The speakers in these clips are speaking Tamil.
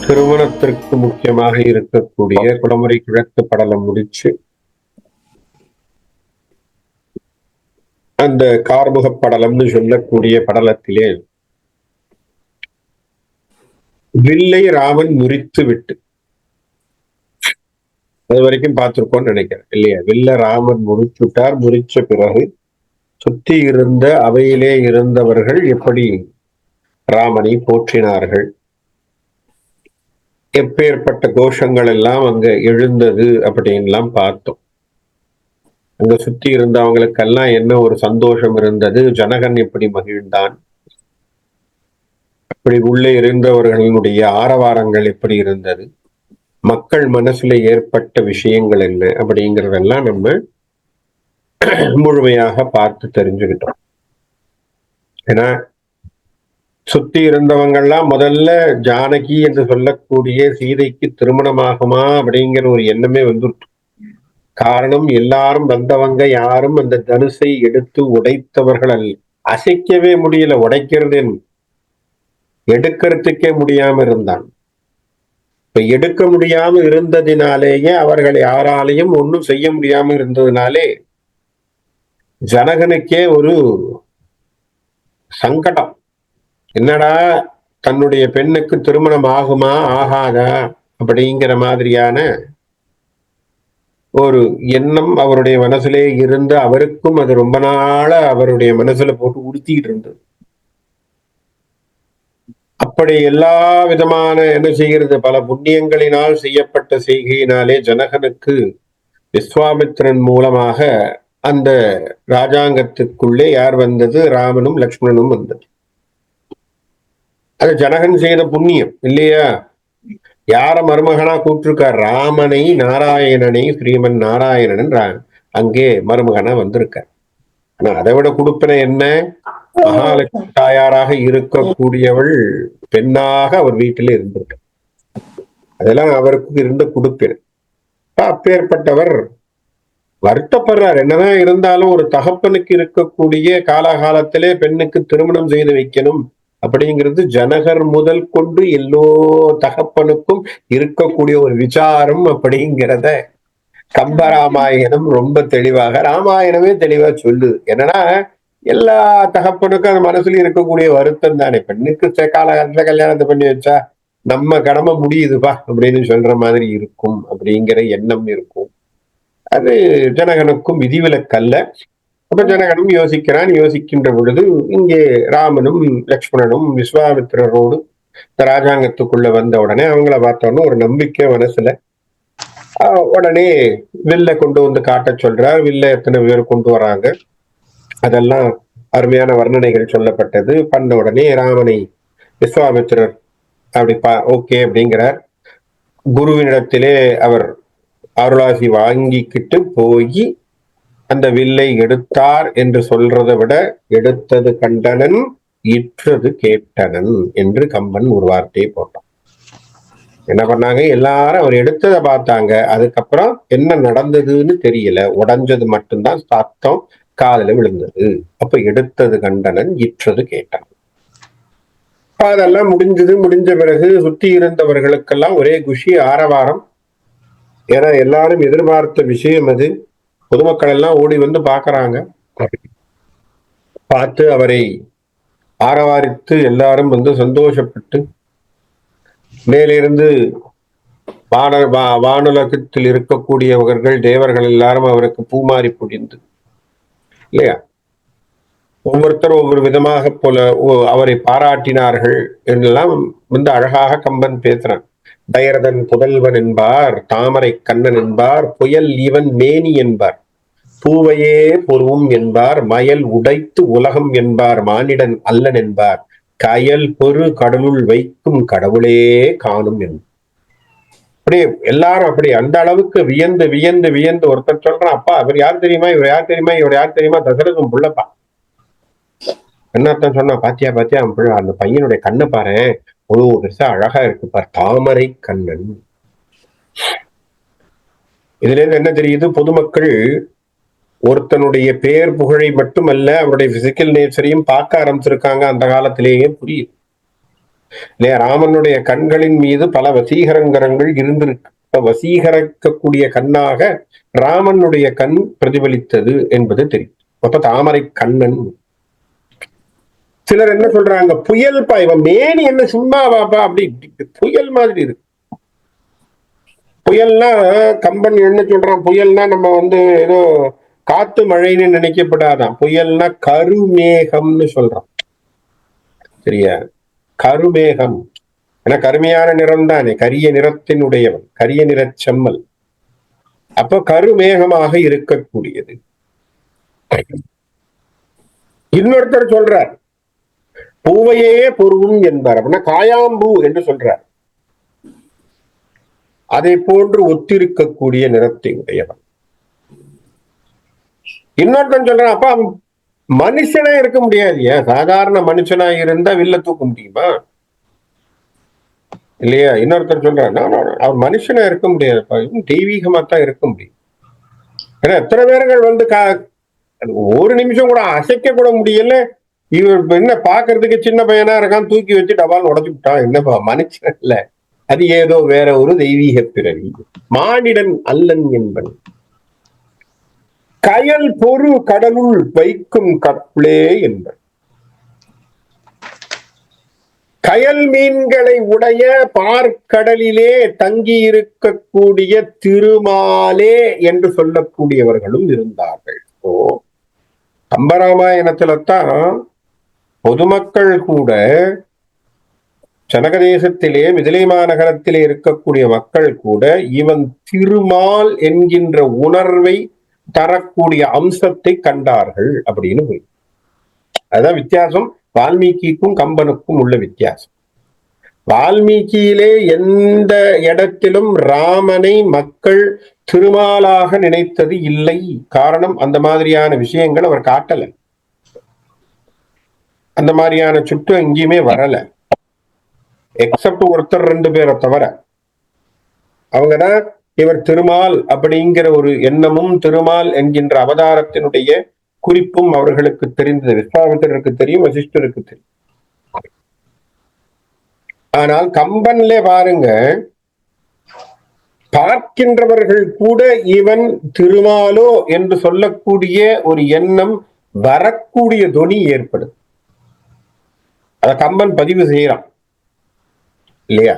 திருமணத்திற்கு முக்கியமாக இருக்கக்கூடிய குளமுறை கிழக்கு படலம் முடிச்சு அந்த கார்முக படலம்னு சொல்லக்கூடிய படலத்திலே வில்லை ராமன் முறித்து விட்டு அது வரைக்கும் பார்த்திருக்கோம்னு நினைக்கிறேன் இல்லையா? வில்ல ராமன் முறிச்சுட்டார். முறிச்ச பிறகு சுத்தி இருந்த அவையிலே இருந்தவர்கள் எப்படி ராமனை போற்றினார்கள், எப்பேற்பட்ட கோஷங்கள் எல்லாம் அங்க எழுந்தது அப்படின்லாம் பார்த்தோம். அங்க சுத்தி இருந்தவங்களுக்கெல்லாம் என்ன ஒரு சந்தோஷம் இருந்தது, ஜனகன் எப்படி மகிழ்ந்தான், அப்படி உள்ளே இருந்தவர்களுடைய ஆரவாரங்கள் எப்படி இருந்தது, மக்கள் மனசுல ஏற்பட்ட விஷயங்கள் என்ன அப்படிங்கிறதெல்லாம் நம்ம முழுமையாக பார்த்து தெரிஞ்சுக்கிட்டோம். ஏன்னா சுத்தி இருந்தவங்கெல்லாம் முதல்ல ஜானகி என்று சொல்லக்கூடிய சீதைக்கு திருமணமாகுமா அப்படிங்கிற ஒரு எண்ணமே வந்துட்டு. காரணம், எல்லாரும் வந்தவங்க யாரும் அந்த தனுசை எடுத்து உடைத்தவர்கள் அல்ல. அசைக்கவே முடியல, உடைக்கிறது எடுக்கிறதுக்கே முடியாம இருந்தான். இப்ப எடுக்க முடியாம இருந்ததினாலேயே அவர்கள் யாராலையும் ஒன்றும் செய்ய முடியாம இருந்ததுனாலே ஜனகனுக்கே ஒரு சங்கடம். என்னடா, தன்னுடைய பெண்ணுக்கு திருமணம் ஆகுமா ஆகாதா அப்படிங்கிற மாதிரியான ஒரு எண்ணம் அவருடைய மனசுலே இருந்து அவருக்கும் அது ரொம்ப நாள அவருடைய மனசுல போட்டு உடுத்திட்டு இருந்தது. அப்படி எல்லா விதமான என்ன செய்கிறது, பல புண்ணியங்களினால் செய்யப்பட்ட செய்கையினாலே ஜனகனுக்கு விஸ்வாமித்திரன் மூலமாக அந்த ராஜாங்கத்துக்குள்ளே யார் வந்தது? ராமனும் லக்ஷ்மணனும் வந்தது. அது ஜனகன் செய்த புண்ணியம் இல்லையா? யார மருமகனா கூப்பிட்டிருக்கார்? ராமனை, நாராயணனை, ஸ்ரீமன் நாராயணன் அங்கே மருமகனா வந்திருக்கார். ஆனா அதை விட கொடுப்பின என்ன? மகாலட்சுமி தாயாராக இருக்கக்கூடியவள் பெண்ணாக அவர் வீட்டிலே இருந்திருக்க. அதெல்லாம் அவருக்கு இருந்த கொடுப்பின. அப்பேற்பட்டவர் வருத்தப்படுறார். என்னதான் இருந்தாலும் ஒரு தகப்பனுக்கு இருக்கக்கூடிய காலகாலத்திலே பெண்ணுக்கு திருமணம் செய்து வைக்கணும் அப்படிங்கிறது ஜனகர் முதல் கொண்டு எல்லோ தகப்பனுக்கும் இருக்கக்கூடிய ஒரு விசாரம் அப்படிங்கிறத கம்பராமாயணம் ரொம்ப தெளிவாக, ராமாயணமே தெளிவா சொல்லுது. என்னன்னா எல்லா தகப்பனுக்கும் அது மனசுல இருக்கக்கூடிய வருத்தம் தானே. பெண்ணுக்கு காலகாலத்துல கல்யாணத்தை பண்ணி வச்சா நம்ம கடமை முடியுதுப்பா அப்படின்னு சொல்ற மாதிரி இருக்கும் அப்படிங்கிற எண்ணம் இருக்கும். அது ஜனகனுக்கும் விதிவிலக்கல்ல. அப்ப ஜனகனும் யோசிக்கிறான். யோசிக்கின்ற பொழுது இங்கே ராமனும் லக்ஷ்மணனும் விஸ்வாமித்திரரோடு ராஜாங்கத்துக்குள்ள வந்த உடனே அவங்கள பார்த்தோன்னு ஒரு நம்பிக்கை மனசுல. உடனே வில்ல கொண்டு வந்து காட்ட சொல்றார். வில்ல எத்தனை பேர் கொண்டு வராங்க அதெல்லாம் அருமையான வர்ணனைகள் சொல்லப்பட்டது. பண்ண உடனே ராமனை விஸ்வாமித்திரர் அப்படி ஓகே அப்படிங்கிறார். குருவினிடத்திலே அவர் அருளாசி வாங்கிக்கிட்டு போய் அந்த வில்லை எடுத்தார் என்று சொல்றதை விட எடுத்தது கண்டனன், இற்றது கேட்டனன் என்று கம்பன் ஒரு வார்த்தையை போட்டான். என்ன பண்ணாங்க? எல்லாரும் அவர் எடுத்ததை பார்த்தாங்க. அதுக்கப்புறம் என்ன நடந்ததுன்னு தெரியல. உடஞ்சது மட்டும்தான் சத்தம் காதுல விழுந்தது. அப்ப எடுத்தது கண்டனன், இற்றது கேட்டனன். அதெல்லாம் முடிஞ்சது. முடிஞ்ச பிறகு சுத்தி இருந்தவர்களுக்கெல்லாம் ஒரே குஷி, ஆரவாரம். ஏன்னா எல்லாரும் எதிர்பார்த்த விஷயம் அது. பொதுமக்கள் எல்லாம் ஓடி வந்து பாக்குறாங்க. பார்த்து அவரை ஆரவாரித்து எல்லாரும் வந்து சந்தோஷப்பட்டு மேலிருந்து வானுலகத்தில் இருக்கக்கூடியவர்கள் தேவர்கள் எல்லாரும் அவருக்கு பூமாரி புரிந்து இல்லையா, ஒவ்வொருத்தரும் ஒவ்வொரு விதமாக போல அவரை பாராட்டினார்கள் என்றெல்லாம் வந்து அழகாக கம்பன் பேசுறான். தயரதன் புதல்வன் என்பார், தாமரை கண்ணன் என்பார், புயல் இவன் மேனி என்பார், பூவையே பொருவும் என்பார், மயல் உடைத்து உலகம் என்பார், மானிடன் அல்லன் என்பார், கயல் பொறு கடலுள் வைக்கும் கடவுளே காணும் என்பார். அப்படி எல்லாரும் அப்படி அந்த அளவுக்கு வியந்து வியந்து வியந்து ஒருத்தர் சொல்றான், அப்பா இவர் யார் தெரியுமா, இவர் யார் தெரியுமா, இவர் யார் தெரியுமா, தசரதன் புள்ளப்பா. என்னத்தான் சொன்னா, பாத்தியா பாத்தியா அந்த பையனுடைய கண்ணை பாரு, அவ்வளவு பெருசா அழகா இருக்கு பார், தாமரை கண்ணன். இதுல இருந்து என்ன தெரியுது? பொதுமக்கள் ஒருத்தனுடைய பெயர் புகழை மட்டுமல்ல அவருடைய பிசிக்கல் நேச்சரையும் பார்க்க ஆரம்பிச்சிருக்காங்க. அந்த காலத்திலேயே புரியுது. இல்லையா? ராமனுடைய கண்களின் மீது பல வசீகரங்கரங்கள் இருந்திருக்கு. வசீகரிக்கக்கூடிய கண்ணாக ராமனுடைய கண் பிரதிபலித்தது என்பது தெரியும். அப்ப தாமரை கண்ணன். சிலர் என்ன சொல்றாங்க, புயல் பாய்வம் மேனி என்ன சும்மா வாப்பா அப்படி புயல் மாதிரி இருக்கு. புயல்னா கம்பன் என்ன சொல்றான், புயல்னா நம்ம ஏதோ காத்து மழைன்னு நினைக்கப்படாதான். புயல்னா கருமேகம்னு சொல்றான். சரியா? கருமேகம். ஏன்னா கருமையான நிறம் தானே, கரிய நிறத்தினுடையவன், கரிய நிறச் செம்மல். அப்போ கருமேகமாக இருக்கக்கூடியது. இன்னொருத்தர் சொல்றார், பூவையே பொருவும் என்பார். அப்படின்னா காயாம்பூ என்று சொல்றார். அதை போன்று ஒத்திருக்கக்கூடிய நிறத்தை உடையவன். இன்னொருத்தன் சொல்றான், அப்ப மனுஷனா இருக்க முடியாது. சாதாரண மனுஷனா இருந்தா வில்ல தூக்க முடியுமா? இல்லையா? இன்னொருத்தர் சொல்றான், அவர் மனுஷனா இருக்க முடியாது, தெய்வீகமா தான் இருக்க முடியும். ஏன்னா எத்தனை பேர்கள் ஒரு நிமிஷம் கூட அசைக்க கூட முடியல. இவர் என்ன பாக்குறதுக்கு சின்ன பையனா இருக்கான், தூக்கி வச்சு டபால் உடச்சு விட்டான். என்னப்பா மனுஷன் இல்ல, அது ஏதோ வேற ஒரு தெய்வீக பிறவி, மானிடன் அல்லன் என்பன். கயல் பொறு கடலுள் வைக்கும் கப்ளே என்பன். கயல் மீன்களை உடைய பார்க்கடலிலே தங்கி இருக்கக்கூடிய திருமாலே என்று சொல்லக்கூடியவர்களும் இருந்தார்கள். கம்பராமாயணத்துலத்தான் பொதுமக்கள் கூட ஜனகதேசத்திலே மிதிலை மாநகரத்திலே இருக்கக்கூடிய மக்கள் கூட இவன் திருமால் என்கின்ற உணர்வை தரக்கூடிய அம்சத்தை கண்டார்கள் அப்படின்னு போய். அதுதான் வித்தியாசம் வால்மீகிக்கும் கம்பனுக்கும் உள்ள வித்தியாசம். வால்மீகியிலே எந்த இடத்திலும் ராமனை மக்கள் திருமாலாக நினைத்தது இல்லை. காரணம், அந்த மாதிரியான விஷயங்கள் அவர் காட்டல. அந்த மாதிரியான சுற்று எங்கேயுமே வரல, எக்ஸப்ட் ஒருத்தர் 2 பேரை தவிர. அவங்கதான் இவர் திருமால் அப்படிங்கிற ஒரு எண்ணமும் திருமால் என்கின்ற அவதாரத்தினுடைய குறிப்பும் அவர்களுக்கு தெரிந்தது. விஸ்வாமித்திரருக்கு தெரியும், வசிஷ்டருக்கு தெரியும். ஆனால் கம்பன்ல பாருங்க, பார்க்கின்றவர்கள் கூட இவன் திருமாலோ என்று சொல்லக்கூடிய ஒரு எண்ணம் வரக்கூடிய தொனி ஏற்படும். அத கம்பன் பதிவு செய்யறான் இல்லையா?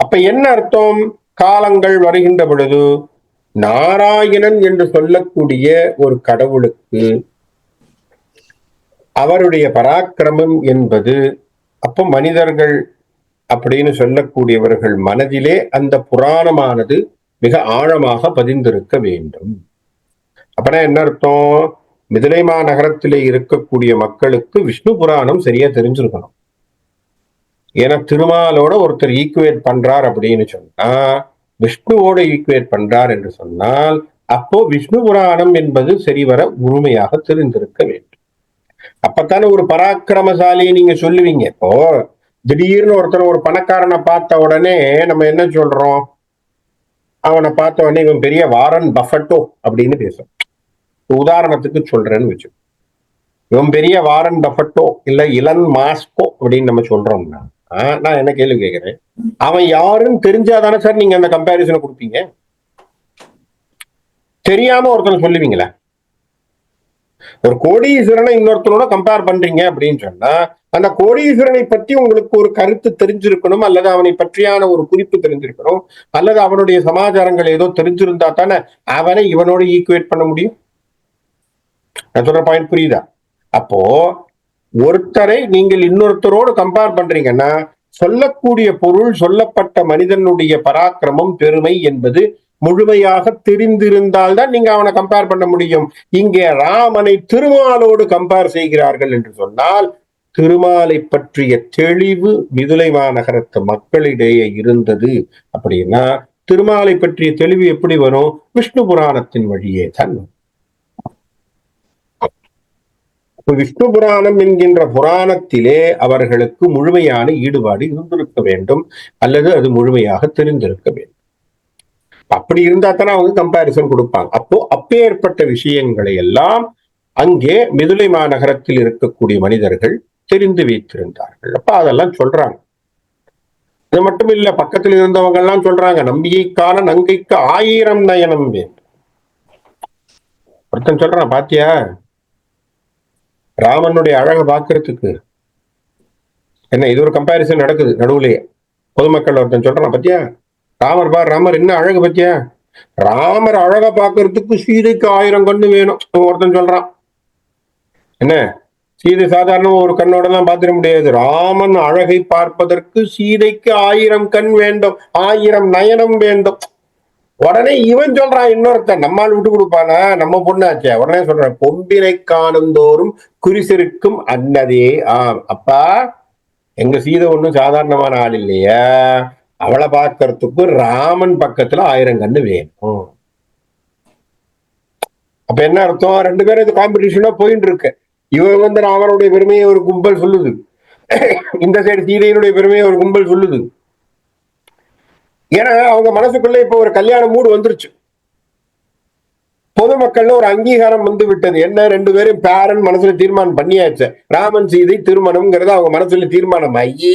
அப்ப என்ன அர்த்தம்? காலங்கள் வருகின்ற பொழுது நாராயணன் என்று சொல்லக்கூடிய ஒரு கடவுளுக்கு அவருடைய பராக்கிரமம் என்பது, அப்போ மனிதர்கள் அப்படின்னு சொல்லக்கூடியவர்கள் மனதிலே அந்த புராணமானது மிக ஆழமாக பதிந்திருக்க வேண்டும். அப்பனா என்ன அர்த்தம்? மிதிலை மாநகரத்திலே இருக்கக்கூடிய மக்களுக்கு விஷ்ணு புராணம் சரியா தெரிஞ்சிருக்கணும். ஏன்னா திருமாலோட ஒருத்தர் ஈக்குவேட் பண்றார் அப்படின்னு சொன்னா, விஷ்ணுவோட ஈக்குவேட் பண்றார் என்று சொன்னால், அப்போ விஷ்ணு புராணம் என்பது சரிவர முழுமையாக தெரிந்திருக்க வேண்டும். அப்பத்தானே ஒரு பராக்கிரமசாலியை நீங்க சொல்லுவீங்க. இப்போ திடீர்னு ஒருத்தர் ஒரு பணக்காரனை பார்த்த உடனே நம்ம என்ன சொல்றோம்? அவனை பார்த்த உடனே இவன் பெரிய வாரன் பஃபட்டோ அப்படின்னு பேசும். உதாரணத்துக்கு சொல்றேன்னு வச்சு, இவன் பெரிய வாரன் பஃபட்டோ இல்ல இலன் மாஸ்கோ அப்படின்னு நம்ம சொல்றோம்னா, நான் என்ன கேள்வி கேட்கிறேன், அவன் யாருன்னு தெரிஞ்சாதானே சார் நீங்க அந்த கம்பேரிசனை கொடுப்பீங்க? தெரியாம ஒருத்தனை சொல்லுவீங்களா? ஒரு கோடீஸ்வரனை இன்னொருத்தனோட கம்பேர் பண்றீங்க அப்படின்னு சொன்னா, அந்த கோடீஸ்வரனை பற்றி உங்களுக்கு ஒரு கருத்து தெரிஞ்சிருக்கணும், அல்லது அவனை பற்றியான ஒரு குறிப்பு தெரிஞ்சிருக்கணும், அல்லது அவனுடைய சமாச்சாரங்கள் ஏதோ தெரிஞ்சிருந்தா தானே அவனை இவனோட ஈக்குவேட் பண்ண முடியும். நான் சொல்ற பாயிண்ட் புரியுதா? அப்போ ஒருத்தரை நீங்கள் இன்னொருத்தரோடு கம்பேர் பண்றீங்கன்னா, சொல்லக்கூடிய பொருள், சொல்லப்பட்ட மனிதனுடைய பராக்கிரமம், பெருமை என்பது முழுமையாக தெரிந்திருந்தால் தான் நீங்க அவனை கம்பேர் பண்ண முடியும். இங்கே ராமனை திருமாலோடு கம்பேர் செய்கிறார்கள் என்று சொன்னால், திருமாலை பற்றிய தெளிவு மிதிலை மாநகரத்து மக்களிடையே இருந்தது. அப்படின்னா திருமாலை பற்றிய தெளிவு எப்படி வரும்? விஷ்ணு புராணத்தின் வழியே தான். விஷ்ணு புராணம் என்கின்ற புராணத்திலே அவர்களுக்கு முழுமையான ஈடுபாடு இருந்திருக்க வேண்டும், அல்லது அது முழுமையாக தெரிந்திருக்க வேண்டும். அப்படி இருந்தா தானே அவங்க கம்பாரிசன் கொடுப்பாங்க. அப்போ அப்பேற்பட்ட விஷயங்களை எல்லாம் அங்கே மிதிலை மாநகரத்தில் இருக்கக்கூடிய மனிதர்கள் தெரிந்து வைத்திருந்தார்கள். அப்ப அதெல்லாம் சொல்றாங்க. இது மட்டும் இல்ல, பக்கத்தில் இருந்தவங்க எல்லாம் சொல்றாங்க, நம்பிக்கைக்கான நங்கைக்கு 1000 நயனம் வேண்டும். ஒருத்தன் சொல்றான், பாத்தியா ராமனுடைய அழகை பாக்குறதுக்கு என்ன, இது ஒரு கம்பாரிசன் நடக்குது நடுவுலயே. பொதுமக்கள் ஒருத்தன் சொல்றான், பத்தியா ராமர் பார், ராமர் என்ன அழகு பத்தியா, ராமர் அழகை பாக்குறதுக்கு சீதைக்கு 1000 கண்ணு வேணும் ஒருத்தன் சொல்றான். என்ன, சீதை சாதாரண ஒரு கண்ணோட எல்லாம் பார்த்திட முடியாது. ராமன் அழகை பார்ப்பதற்கு சீதைக்கு 1000 கண் வேண்டும், 1000 நயனம் வேண்டும். உடனே இவன் சொல்றான், இன்னொருத்தன் நம்மால் விட்டு கொடுப்பானா, நம்ம பொண்ணாச்சே, உடனே சொல்றான், கொம்பினை காணுந்தோறும் குறிசிருக்கும் அன்னதே ஆம். அப்பா, எங்க சீதை ஒண்ணும் சாதாரணமான ஆள் இல்லையா, அவளை பார்க்கறதுக்கு ராமன் பக்கத்துல 1000 கண்ணு வேணும். அப்ப என்ன அர்த்தம், 2 பேரும் இது காம்படிஷனா போயிட்டு இருக்கு. இவன் வந்து ராமனுடைய பெருமையை ஒரு கும்பல் சொல்லுது, இந்த சைடு சீதையினுடைய பெருமையை ஒரு கும்பல் சொல்லுது. ஏன்னா அவங்க மனசுக்குள்ள இப்ப ஒரு கல்யாண மூடு வந்துருச்சு. பொதுமக்கள்ல ஒரு அங்கீகாரம் வந்து விட்டது. என்ன, 2 பேரும் பேரன் மனசுல தீர்மானம் பண்ணியாச்சு, ராமன் சீதை திருமணம்ங்கிறத அவங்க மனசுல தீர்மானம் ஆகி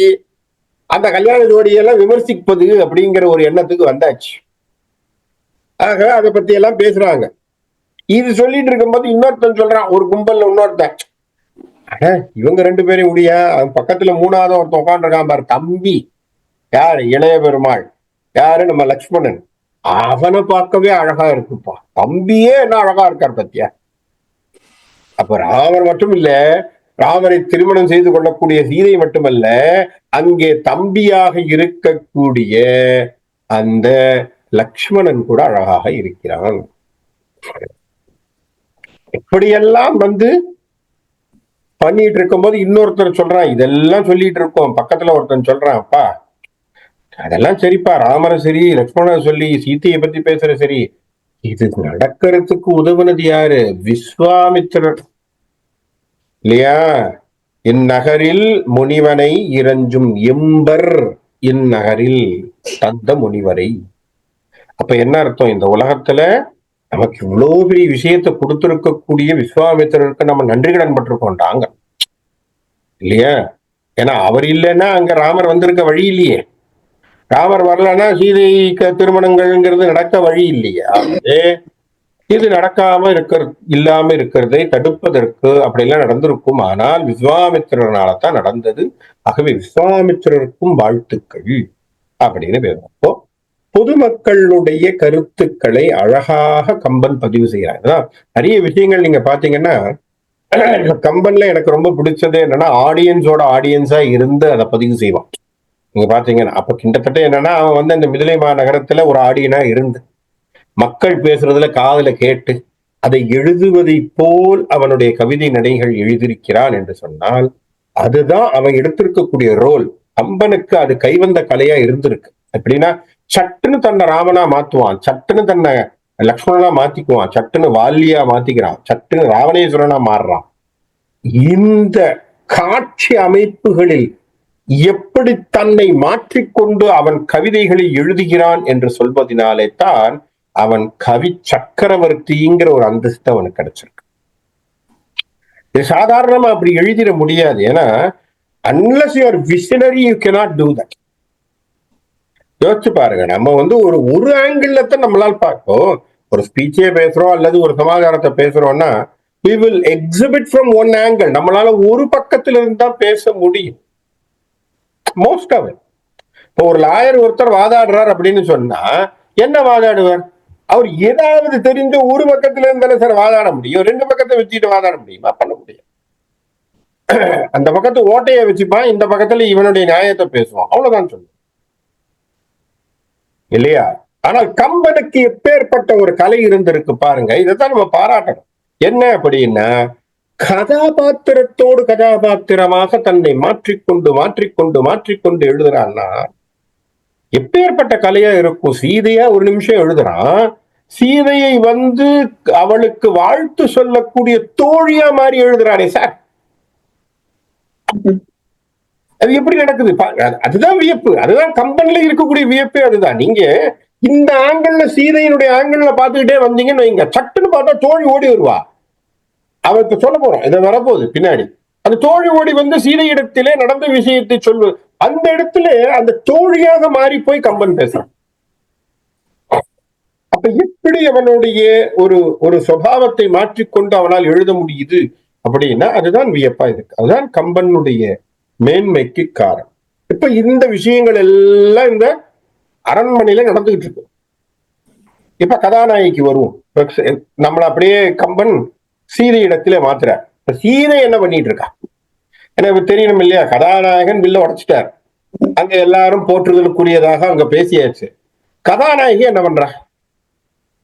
அந்த கல்யாண ஜோடியெல்லாம் விமர்சிப்பது அப்படிங்கிற ஒரு எண்ணத்துக்கு வந்தாச்சு. ஆக அதை பத்தி எல்லாம் பேசுறாங்க. இது சொல்லிட்டு இருக்கும்போது இன்னொருத்தன் சொல்றான், ஒரு கும்பல்ல இன்னொருத்தன், இவங்க 2 பேரையும் முடியா, பக்கத்துல 3வது ஒருத்தன் உட்காந்துருக்கான் பாரு, தம்பி. யாரு, இளைய பெருமாள். யாரு, நம்ம லக்ஷ்மணன். அவனை பார்க்கவே அழகா இருக்குப்பா, தம்பியே என்ன அழகா இருக்கார் பத்தியா. அப்ப ராமர் மட்டும் இல்ல, ராமரை திருமணம் செய்து கொள்ளக்கூடிய சீதை மட்டுமல்ல, அங்கே தம்பியாக இருக்கக்கூடிய அந்த லக்ஷ்மணன் கூட அழகாக இருக்கிறான். இப்படியெல்லாம் வந்து பண்ணிட்டு இருக்கும்போது இன்னொருத்தர் சொல்றான், இதெல்லாம் சொல்லிட்டு இருக்கோம், பக்கத்துல ஒருத்தன் சொல்றான், அப்பா அதெல்லாம் சரிப்பா, ராமரை சரி லக்ஷ்மணரை சொல்லி சீத்தையை பத்தி பேசுற சரி, இது நடக்கிறதுக்கு உதவுனது யாரு, விஸ்வாமித்திரர் இல்லையா. இந்நகரில் முனிவனை இறஞ்சும் எம்பர், இந்நகரில் தந்த முனிவரை. அப்ப என்ன அர்த்தம், இந்த உலகத்துல நமக்கு இவ்வளவு பெரிய விஷயத்தை கொடுத்திருக்கக்கூடிய விஸ்வாமித்திரருக்கு நம்ம நன்றி கடன் பட்டிருக்கோண்டாங்க இல்லையா. ஏன்னா அவர் இல்லைன்னா அங்க ராமர் வந்திருக்க வழி இல்லையே, ராமர் வரலன்னா சீதை திருமணங்கள்ங்கிறது நடக்க வழி இல்லையா. இது நடக்காம இல்லாம இருக்கிறதை தடுப்பதற்கு அப்படிலாம் நடந்திருக்கும், ஆனால் விஸ்வாமித்திரனால தான் நடந்தது. ஆகவே விஸ்வாமித்திரருக்கும் வாழ்த்துக்கள் அப்படின்னு பேசுறப்போ பொதுமக்களுடைய கருத்துக்களை அழகாக கம்பன் பதிவு செய்யறாங்க. நிறைய விஷயங்கள் நீங்க பாத்தீங்கன்னா கம்பன்ல எனக்கு ரொம்ப பிடிச்சது என்னன்னா, ஆடியன்ஸோட ஆடியன்ஸா இருந்து அதை பதிவு செய்வான். நீங்க பாத்தீங்கன்னா அப்ப கிட்டத்தட்ட என்னன்னா, அவன் வந்து அந்த மிதிலை மாநகரத்துல ஒரு ஆடியனா இருந்து மக்கள் பேசுறதுல காதுல கேட்டு அதை எழுதுவதை போல் அவனுடைய கவிதை நடைகள் எழுதியிருக்கிறான் என்று சொன்னால், அதுதான் அவன் எடுத்திருக்கக்கூடிய ரோல். கம்பனுக்கு அது கைவந்த கலையா இருந்திருக்கு. எப்படின்னா, சட்டுன்னு தன்னை ராமனா மாத்துவான், சட்டுன்னு தன்னை லக்ஷ்மணனா மாத்திக்குவான், சட்டுன்னு வால்லியா மாத்திக்கிறான், சட்டுன்னு ராவணேஸ்வரனா மாறுறான். இந்த காட்சி அமைப்புகளில் எப்படி தன்னை மாற்றிக்கொண்டு அவன் கவிதைகளை எழுதுகிறான் என்று சொல்வதனாலே தான் அவன் கவி சக்கரவர்த்திங்கிற ஒரு அந்தஸ்து அவனுக்கு கிடைச்சிருக்கு. இது சாதாரணமா அப்படி எழுதிட முடியாது. ஏன்னா unless you are visionary you cannot do that. யோசிச்சு பாருங்க, நம்ம வந்து ஒரு ஆங்கிள் தான் நம்மளால் பார்ப்போம். ஒரு ஸ்பீச்சே பேசுறோம் அல்லது ஒரு சமாதானத்தை பேசுறோம்னா we will exhibit from one angle. நம்மளால ஒரு பக்கத்துல இருந்து தான் பேச முடியும் மோஸ்ட் ஆஃப் இட். இப்போ ஒரு லாயர் ஒருத்தர் வாதாடுறார் அப்படின்னு சொன்னா என்ன வாதாடுவார், அவர் ஏதாவது தெரிஞ்ச ஒரு பக்கத்துல இருந்தாலே சார் வாதாட முடியும், 2 பக்கத்தை வச்சுட்டு வாதாட முடியுமா, பண்ண முடியும். அந்த பக்கத்து ஓட்டையை வச்சுப்பான், இந்த பக்கத்துல இவனுடைய நியாயத்தை பேசுவான், அவ்வளவுதான் சொல்லுவோம் இல்லையா. ஆனால் கம்பனுக்கு எப்பேற்பட்ட ஒரு கலை இருந்திருக்கு பாருங்க, இதைத்தான் நம்ம பாராட்டணும். என்ன அப்படின்னா, கதாபாத்திரத்தோடு கதாபாத்திரமாக தன்னை மாற்றிக்கொண்டு மாற்றிக்கொண்டு மாற்றிக்கொண்டு எழுதுறான்னா எப்பேற்பட்ட கலையா இருக்கும். சீதையா ஒரு நிமிஷம் எழுதுறான், சீதையை வந்து அவளுக்கு வாழ்த்து சொல்லக்கூடிய தோழியா மாதிரி எழுதுறானே சார், அது எப்படி நடக்குது, அதுதான் வியப்பு. அதுதான் கம்பன்ல இருக்கக்கூடிய வியப்பே அதுதான். நீங்க இந்த ஆங்கிள் சீதையினுடைய ஆங்கிள் பார்த்துக்கிட்டே வந்தீங்கன்னு வைங்க, சட்டுன்னு பார்த்தா தோழி ஓடி வருவா. அவருக்கு சொல்ல போறோம், இதை வரப்போகுது பின்னாடி. அந்த தோழி ஓடி வந்து சீதையிடத்திலே நடந்த விஷயத்தை சொல்வது. அந்த இடத்துல அந்த தோழியாக மாறி போய் கம்பன் பேசுறான். அப்ப எப்படி அவனுடைய ஒரு ஒரு சுபாவத்தை மாற்றிக்கொண்டு அவனால் எழுத முடியுது அப்படின்னா அதுதான் வியப்பா இருக்கு. அதுதான் கம்பனுடைய மேன்மைக்கு காரணம். இப்ப இந்த விஷயங்கள் எல்லாம் இந்த அரண்மனையில நடந்துகிட்டு இருக்கு. இப்ப கதாநாயகிக்கு வருவோம். நம்மள அப்படியே கம்பன் சீதை இடத்துல மாத்துற. சீதை என்ன பண்ணிட்டு இருக்கா? எனக்கு தெரியணும் இல்லையா? கதாநாயகன் வில்ல உடைச்சிட்டார். அங்க எல்லாரும் போற்றுதலுக்குரியதாக அங்க பேசியாச்சு. கதாநாயகி என்ன பண்றா?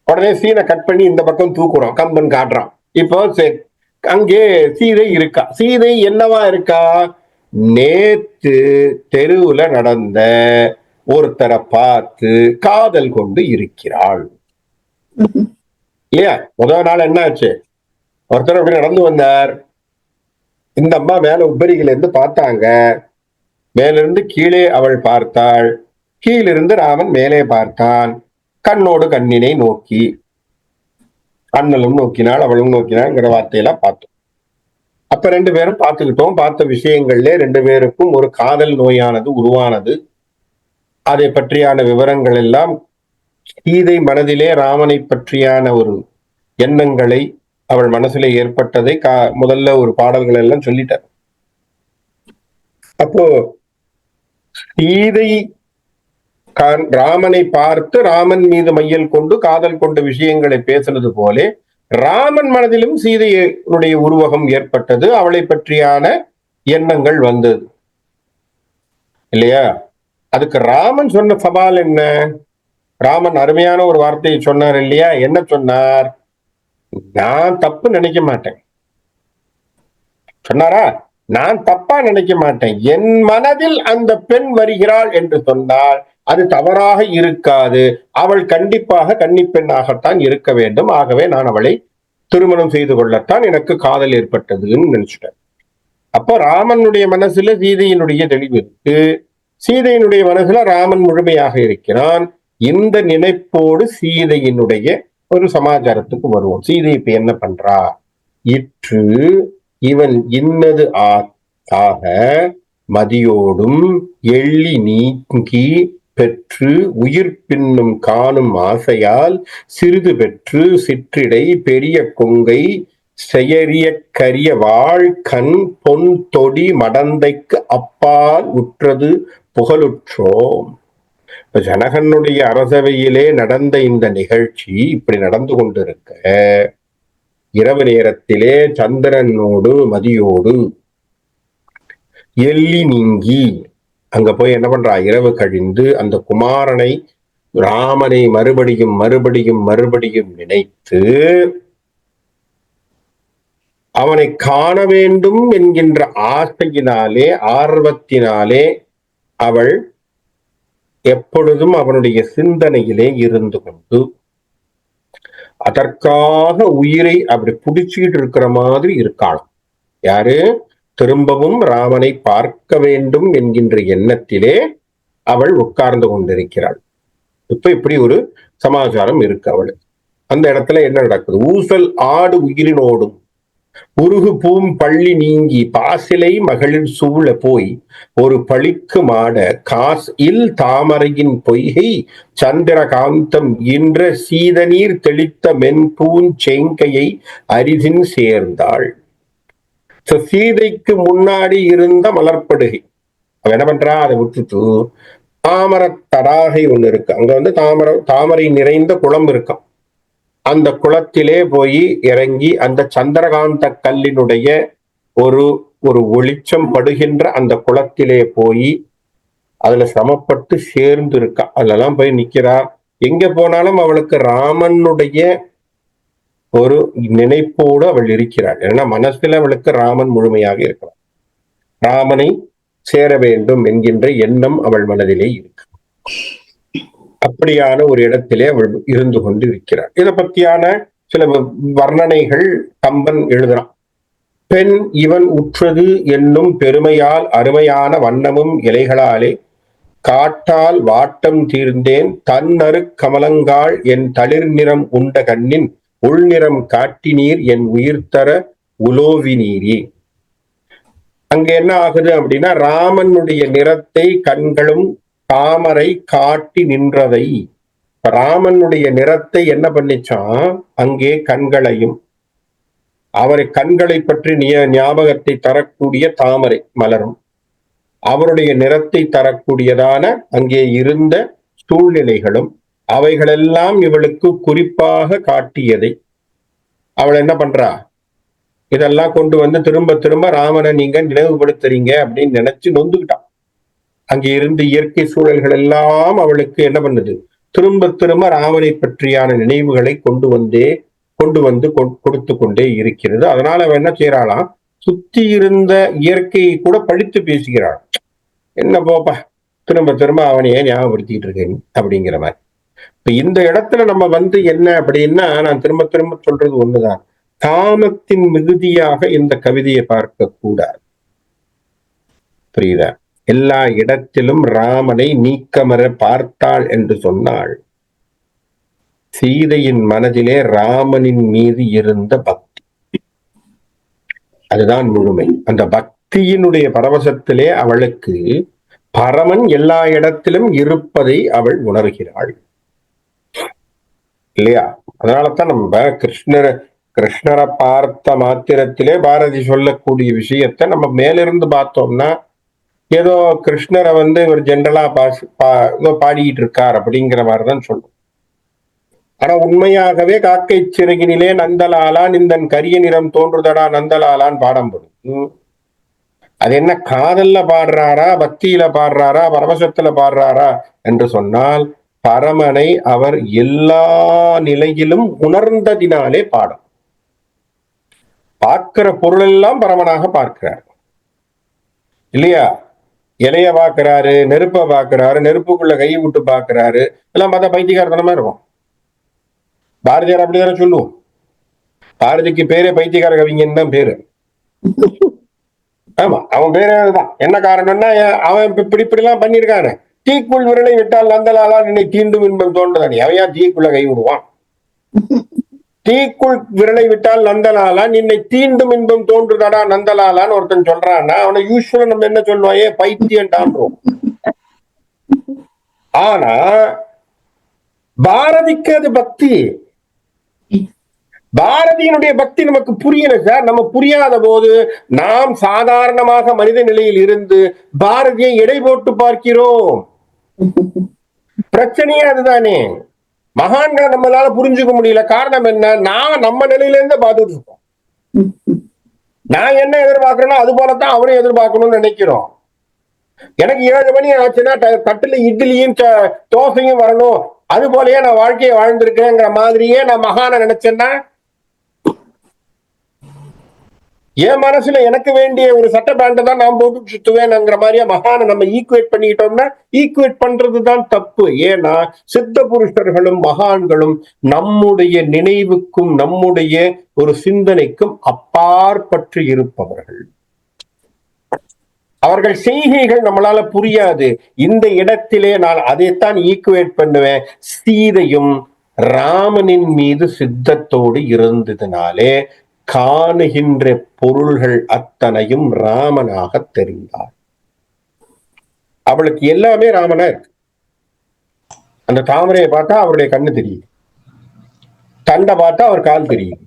உடனே சீனை கட் பண்ணி இந்த பக்கம் தூக்குறோம். கம்பன் காட்டுறான். இப்போ அங்கே சீதை இருக்கா. சீதை என்னவா இருக்கா? நேத்து தெருவுல நடந்த ஒருத்தரை பார்த்து காதல் கொண்டு இருக்கிறாள் இல்லையா? முதல் நாள் என்ன ஆச்சு? ஒருத்தர் அப்படி நடந்து வந்தார். இந்த அம்மா மேல உபரிகள் இருந்து பார்த்தாங்க. மேலிருந்து கீழே அவள் பார்த்தாள். கீழிருந்து ராமன் மேலே பார்த்தான். கண்ணோடு கண்ணினை நோக்கி, அண்ணலும் நோக்கினாள் அவளும் நோக்கினாள்ங்கிற வார்த்தையெல்லாம் பார்த்தோம். அப்ப ரெண்டு பேரும் பார்த்துக்கிட்டோம். பார்த்த விஷயங்கள்ல ரெண்டு பேருக்கும் ஒரு காதல் நோயானது உருவானது. அதை பற்றியான விவரங்கள் எல்லாம் சீதை மனதிலே ராமனை பற்றியான ஒரு எண்ணங்களை அவள் மனசுல ஏற்பட்டதை முதல்ல ஒரு பாடல்கள் எல்லாம் சொல்லிட்டார். அப்போ சீதை ராமனை பார்த்து ராமன் மீது மையல் கொண்டு காதல் கொண்ட விஷயங்களை பேசுனது போலே ராமன் மனதிலும் சீதையினுடைய உருவகம் ஏற்பட்டது. அவளை பற்றியான எண்ணங்கள் வந்தது இல்லையா? அதுக்கு ராமன் சொன்ன சவால் என்ன? ராமன் அருமையான ஒரு வார்த்தையை சொன்னார் இல்லையா? என்ன சொன்னார்? நான் தப்பு நினைக்க மாட்டேன் சொன்னாரா? நான் தப்பா நினைக்க மாட்டேன். என் மனதில் அந்த பெண் வருகிறாள் என்று சொன்னால் அது தவறாக இருக்காது. அவள் கண்டிப்பாக கன்னிப்பெண்ணாகத்தான் இருக்க வேண்டும். ஆகவே நான் அவளை திருமணம் செய்து கொள்ளத்தான் எனக்கு காதல் ஏற்பட்டதுன்னு நினைச்சிட்டேன். அப்போ ராமனுடைய மனசுல சீதையினுடைய தெளிவு இருக்கு. சீதையினுடைய மனசுல ராமன் முழுமையாக இருக்கிறான். இந்த நினைப்போடு சீதையினுடைய ஒரு சமாச்சாரத்துக்கு வருவோம். சீதை இப்ப என்ன பண்றா? இற்று இவன் இன்னது ஆக மதியோடும் எள்ளி நீங்கி பெற்று உயிர் பின்னும் காணும் ஆசையால் சிறிது பெற்று சிற்றிடை பெரிய கொங்கை செயறிய கரிய வாழ் கண் பொன் தொடி மடந்தைக்கு அப்பால் உற்றது புகழுற்றோம். ஜனகனுடைய அரசவையிலே நடந்த இந்த நிகழ்ச்சி இப்படி நடந்து கொண்டிருக்க இரவு நேரத்திலே சந்திரனோடு மதியோடு எள்ளி நீங்கி அங்க போய் என்ன பண்றா? இரவு கழிந்து அந்த குமாரனை ராமனை மறுபடியும் மறுபடியும் மறுபடியும் நினைத்து அவனை காண வேண்டும் என்கின்ற ஆசையினாலே ஆர்வத்தினாலே அவள் எப்பொழுதும் அவனுடைய சிந்தனையிலே இருந்து கொண்டு அதற்காக உயிரை அப்படி புடிச்சுக்கிட்டு இருக்கிற மாதிரி இருக்காளாம். யாரு? திரும்பவும் ராமனை பார்க்க வேண்டும் என்கின்ற எண்ணத்திலே அவள் உட்கார்ந்து கொண்டிருக்கிறாள். இப்ப இப்படி ஒரு சமாச்சாரம் இருக்கு அவளுக்கு. அந்த இடத்துல என்ன நடக்குது? ஊசல் ஆடு உயிரினோடும் உருகு பூம் பள்ளி நீங்கி பாசிலை மகளிர் சூழ போய் ஒரு பழிக்கு மாட காஸ் இல் தாமரையின் பொய்கை சந்திரகாந்தம் இன்ற சீதநீர் தெளித்த மென்பூஞ்செங்கையை அரிதின் சேர்ந்தாள். சீதைக்கு முன்னாடி இருந்த மலர்படுகை அவ என்ன பண்றா? அதை விட்டுட்டு தாமர தடாகை ஒண்ணு இருக்கு. அங்க வந்து தாமரை நிறைந்த குளம் இருக்கும். அந்த குளத்திலே போய் இறங்கி அந்த சந்திரகாந்த கல்லினுடைய ஒரு ஒரு ஒளிச்சம் படுகின்ற அந்த குளத்திலே போய் அதுல சிரமப்பட்டு சேர்ந்து இருக்கா. அதெல்லாம் போய் நிக்கிறா. எங்க போனாலும் அவளுக்கு ராமனுடைய ஒரு நினைப்போடு அவள் இருக்கிறாள். ஏன்னா மனசுல அவளுக்கு ராமன் முழுமையாக இருக்கிறான். ராமனை சேர வேண்டும் என்கின்ற எண்ணம் அவள் மனதிலே இருக்கு. அப்படியான ஒரு இடத்திலே அவள் இருந்து கொண்டு இருக்கிறாள். இதை பற்றியான சில வர்ணனைகள் கம்பன் எழுதுறான். பெண் இவன் உற்றது என்னும் பெருமையால் அருமையான வண்ணமும் இலைகளாலே காட்டால் வாட்டம் தீர்ந்தேன் தன்னரு கமலங்காள் என் தளிர் நிறம் உண்ட கண்ணின் உள்நிறம் காட்டினீர் என் உயிர் தர உலோவி நீரே. அங்க என்ன ஆகுது அப்படின்னா, ராமனுடைய நிறத்தை கண்களும் தாமரை காட்டி நின்றதை. ராமனுடைய நிறத்தை என்ன பண்ணிச்சான், அங்கே கண்களையும் அவரை கண்களை பற்றி ஞாபகத்தை தரக்கூடிய தாமரை மலரும், அவருடைய நிறத்தை தரக்கூடியதான அங்கே இருந்த சூழ்நிலைகளும் அவைகளெல்லாம் இவளுக்கு குறிப்பாக காட்டியதை அவள் என்ன பண்றா, இதெல்லாம் கொண்டு வந்து திரும்ப திரும்ப ராமனை நீங்க நினைவுபடுத்துறீங்க அப்படின்னு நினைச்சு நொந்துக்கிட்டான். அங்கே இருந்து இயற்கை சூழல்கள் எல்லாம் அவளுக்கு என்ன பண்ணுது, திரும்ப திரும்ப ராமனை பற்றியான நினைவுகளை கொண்டு வந்து கொடுத்து கொண்டே இருக்கிறது. அதனால அவன் என்ன செய்யறாளாம், சுத்தி இருந்த இயற்கையை கூட பழித்து பேசுகிறாள். என்ன போப்பா திரும்ப திரும்ப அவனையே ஞாபகப்படுத்திட்டு இருக்கேன் அப்படிங்கிற மாதிரி. இப்ப இந்த இடத்துல நம்ம வந்து என்ன அப்படின்னா, நான் திரும்ப திரும்ப சொல்றது ஒண்ணுதான், காமத்தின் மிகுதியாக இந்த கவிதையை பார்க்க கூடாது. புரியுதா? எல்லா இடத்திலும் ராமனை நீக்கமர பார்த்தாள் என்று சொன்னாள். சீதையின் மனதிலே ராமனின் மீது இருந்த பக்தி, அதுதான் முழுமை. அந்த பக்தியினுடைய பரவசத்திலே அவளுக்கு பரமன் எல்லா இடத்திலும் இருப்பதை அவள் உணர்கிறாள், இல்லையா? அதனாலதான் நம்ம கிருஷ்ணரை பார்த்த மாத்திரத்திலே பாரதி சொல்லக்கூடிய விஷயத்தை நம்ம மேலிருந்து பார்த்தோம்னா ஏதோ கிருஷ்ணரை வந்து ஒரு ஜென்ரலா ஏதோ பாடிட்டு இருக்கார் அப்படிங்கிற மாதிரிதான் சொல்லும். ஆனா உண்மையாகவே காக்கை சிறகினிலே நந்தலாலான் இந்தன் கரிய நிறம் தோன்றுதடா நந்தலாலான் பாடம் போடும். அது என்ன காதல்ல பாடுறாரா, பக்தியில பாடுறாரா, பரவசத்துல பாடுறாரா என்று சொன்னால், பரமனை அவர் எல்லா நிலையிலும் உணர்ந்ததினாலே பாடும். பார்க்கிற பொருள் எல்லாம் பரமனாக பார்க்கிறார், இல்லையா? இலைய பாக்குறாரு, நெருப்ப பாக்குறாரு, நெருப்புக்குள்ள கையை விட்டு பாக்குறாரு, எல்லாம் பார்த்தா பைத்தியக்காரத்தனமா இருக்கும். பாரதியார் அப்படிதானே சொல்லுவோம். பாரதிக்கு பேரே பைத்தியக்கார கவிஞன் தான் பேரு. ஆமா, அவன் பேரே அதுதான். என்ன காரணம்னா, அவன் இப்படி எல்லாம் பண்ணிருக்காரு. தீக்குள் விரலை விட்டால் நந்தலாலா நின்னை தீண்டும் இன்பம் தோன்றுதானே. அவையா தீக்குள்ள கை விடுவான்? தீக்குள் விரலை விட்டால் நந்தலாலா நின்னை தீண்டும் இன்பம் தோன்றுதடா நந்தலாலான்னு ஒருத்தன் சொல்றான்னா அவனை யூஸ்வலா நம்ம என்ன சொல்லுவாயே, பைத்தியன்டான்றோம். ஆனா பாரதிக்கு அது பக்தி. பாரதியினுடைய பக்தி நமக்கு புரியல சார். நம்ம புரியாத போது நாம் சாதாரணமாக மனித நிலையில் இருந்து பாரதியை எடை போட்டு பார்க்கிறோம். பிரச்சனையே அதுதானே. மகான்களை நம்மளால புரிஞ்சுக்க முடியல. காரணம் என்ன? நான் நம்ம நிலையில இருந்து பார்த்துட்டு இருக்கோம். நான் என்ன எதிர்பார்க்கிறேனோ அது போலத்தான் அவரையும் எதிர்பார்க்கணும்னு நினைக்கிறோம். எனக்கு 7 மணி ஆச்சுன்னா தட்டுல இட்லியும் தோசையும் வரணும், அது போலயே நான் வாழ்க்கையை வாழ்ந்திருக்கிறேங்கிற மாதிரியே நான் மகான நினைச்சேன்னா, என் மனசுல எனக்கு வேண்டிய ஒரு சட்ட பேண்ட தான் நான் போட்டு சுத்துவேன்ங்கிற மாதிரியா மகான நம்ம ஈக்குவேட் பண்ணிக்கிட்டோம்னா, ஈக்குவேட் பண்றதுதான் தப்பு. ஏன்னா சித்த புருஷர்களும் மகான்களும் நம்முடைய நினைவுக்கும் நம்முடைய ஒரு சிந்தனைக்கும் அப்பாற்பட்டு இருப்பவர்கள். அவர்கள் செய்கைகள் நம்மளால புரியாது. இந்த இடத்திலே நான் அதைத்தான் ஈக்குவேட் பண்ணுவேன். சீதையும் ராமனின் மீது சித்தத்தோடு இருந்ததுனாலே காணுகின்ற பொருள்கள் அத்தனையும் ராமனாக தெரிந்தார். அவளுக்கு எல்லாமே ராமனா இருக்கு. அந்த தாமரையை பார்த்தா அவருடைய கண்ணு தெரியுது, தண்டை பார்த்தா அவர் கால் தெரியுது.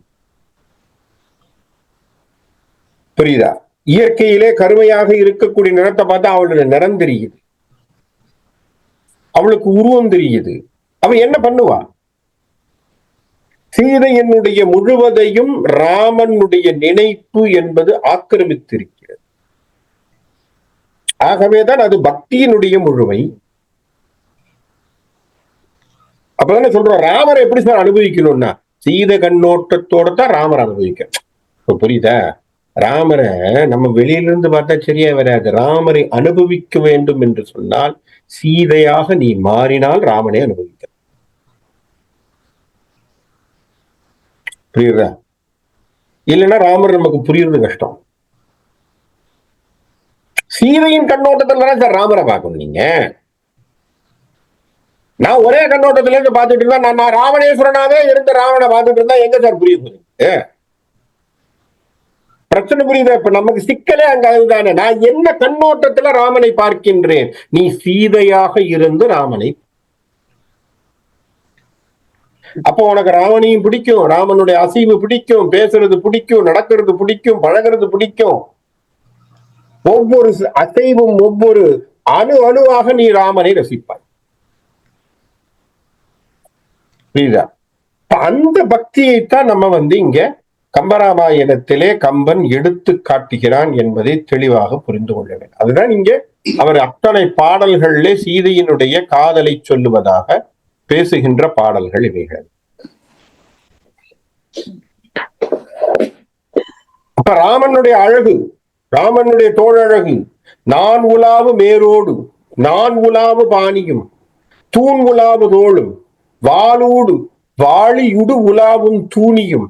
புரியுதா? இயற்கையிலே கருமையாக இருக்கக்கூடிய நிறத்தை பார்த்தா அவளுடைய நிறம் தெரியுது, அவளுக்கு உருவம் தெரியுது. அவன் என்ன பண்ணுவா? சீதையனுடைய முழுவதையும் ராமனுடைய நினைப்பு என்பது ஆக்கிரமித்திருக்கிறது. ஆகவேதான் அது பக்தியினுடைய முழுமை. அப்பதானே சொல்றோம், ராமரை எப்படி சார் அனுபவிக்கணும்னா சீதை கண்ணோட்டத்தோட தான் ராமர் அனுபவிக்க. புரியுதா? ராமரை நம்ம வெளியிலிருந்து பார்த்தா சரியா வராது. ராமரை அனுபவிக்க வேண்டும் என்று சொன்னால் சீதையாக நீ மாறினால் ராமனை அனுபவிக்க. புரியுதா? இல்லைன்னா ராமர் நமக்கு புரியுறது கஷ்டம். சீதையின் கண்ணோட்டத்துல தான் சார் ராமரை பார்க்கணும். நீங்க நான் ஒரே கண்ணோட்டத்துல இருந்து பார்த்துட்டு இருந்தா, நான் ராவணேஸ்வரனாவே இருந்து ராவணனை பார்த்துட்டு இருந்தா எங்க சார் புரியுது? பிரச்சனை புரியுதா? இப்ப நமக்கு சிக்கலே அங்க அதுதானே. நான் என்ன கண்ணோட்டத்துல ராமனை பார்க்கின்றேன்? நீ சீதையாக இருந்து ராமனை. அப்போ உனக்கு ராமனையும் பிடிக்கும், ராமனுடைய அசைவு பிடிக்கும், பேசுறது பிடிக்கும், நடக்கிறது பிடிக்கும், பழகிறது பிடிக்கும். ஒவ்வொரு அசைவும் ஒவ்வொரு அணுவாக நீ ராமனை ரசிப்பாய். புரியுதா? அந்த பக்தியைத்தான் நம்ம இங்க கம்பராமாயணத்திலே கம்பன் எடுத்து காட்டுகிறான் என்பதை தெளிவாக புரிந்து கொள்ள வேண்டும். அதுதான் இங்க அவர் அத்தனை பாடல்களிலே சீதையினுடைய காதலை சொல்லுவதாக பேசுகின்ற பாடல்கள் இவைகள். அப்ப ராமனுடைய அழகு, ராமனுடைய தோழழகு, நான் உலாவு மேரோடு, நான் உலாவு பாணியும், தூண் உலாவு தோளும், வாளூடு வாளியுடு உலாவும் தூணியும்,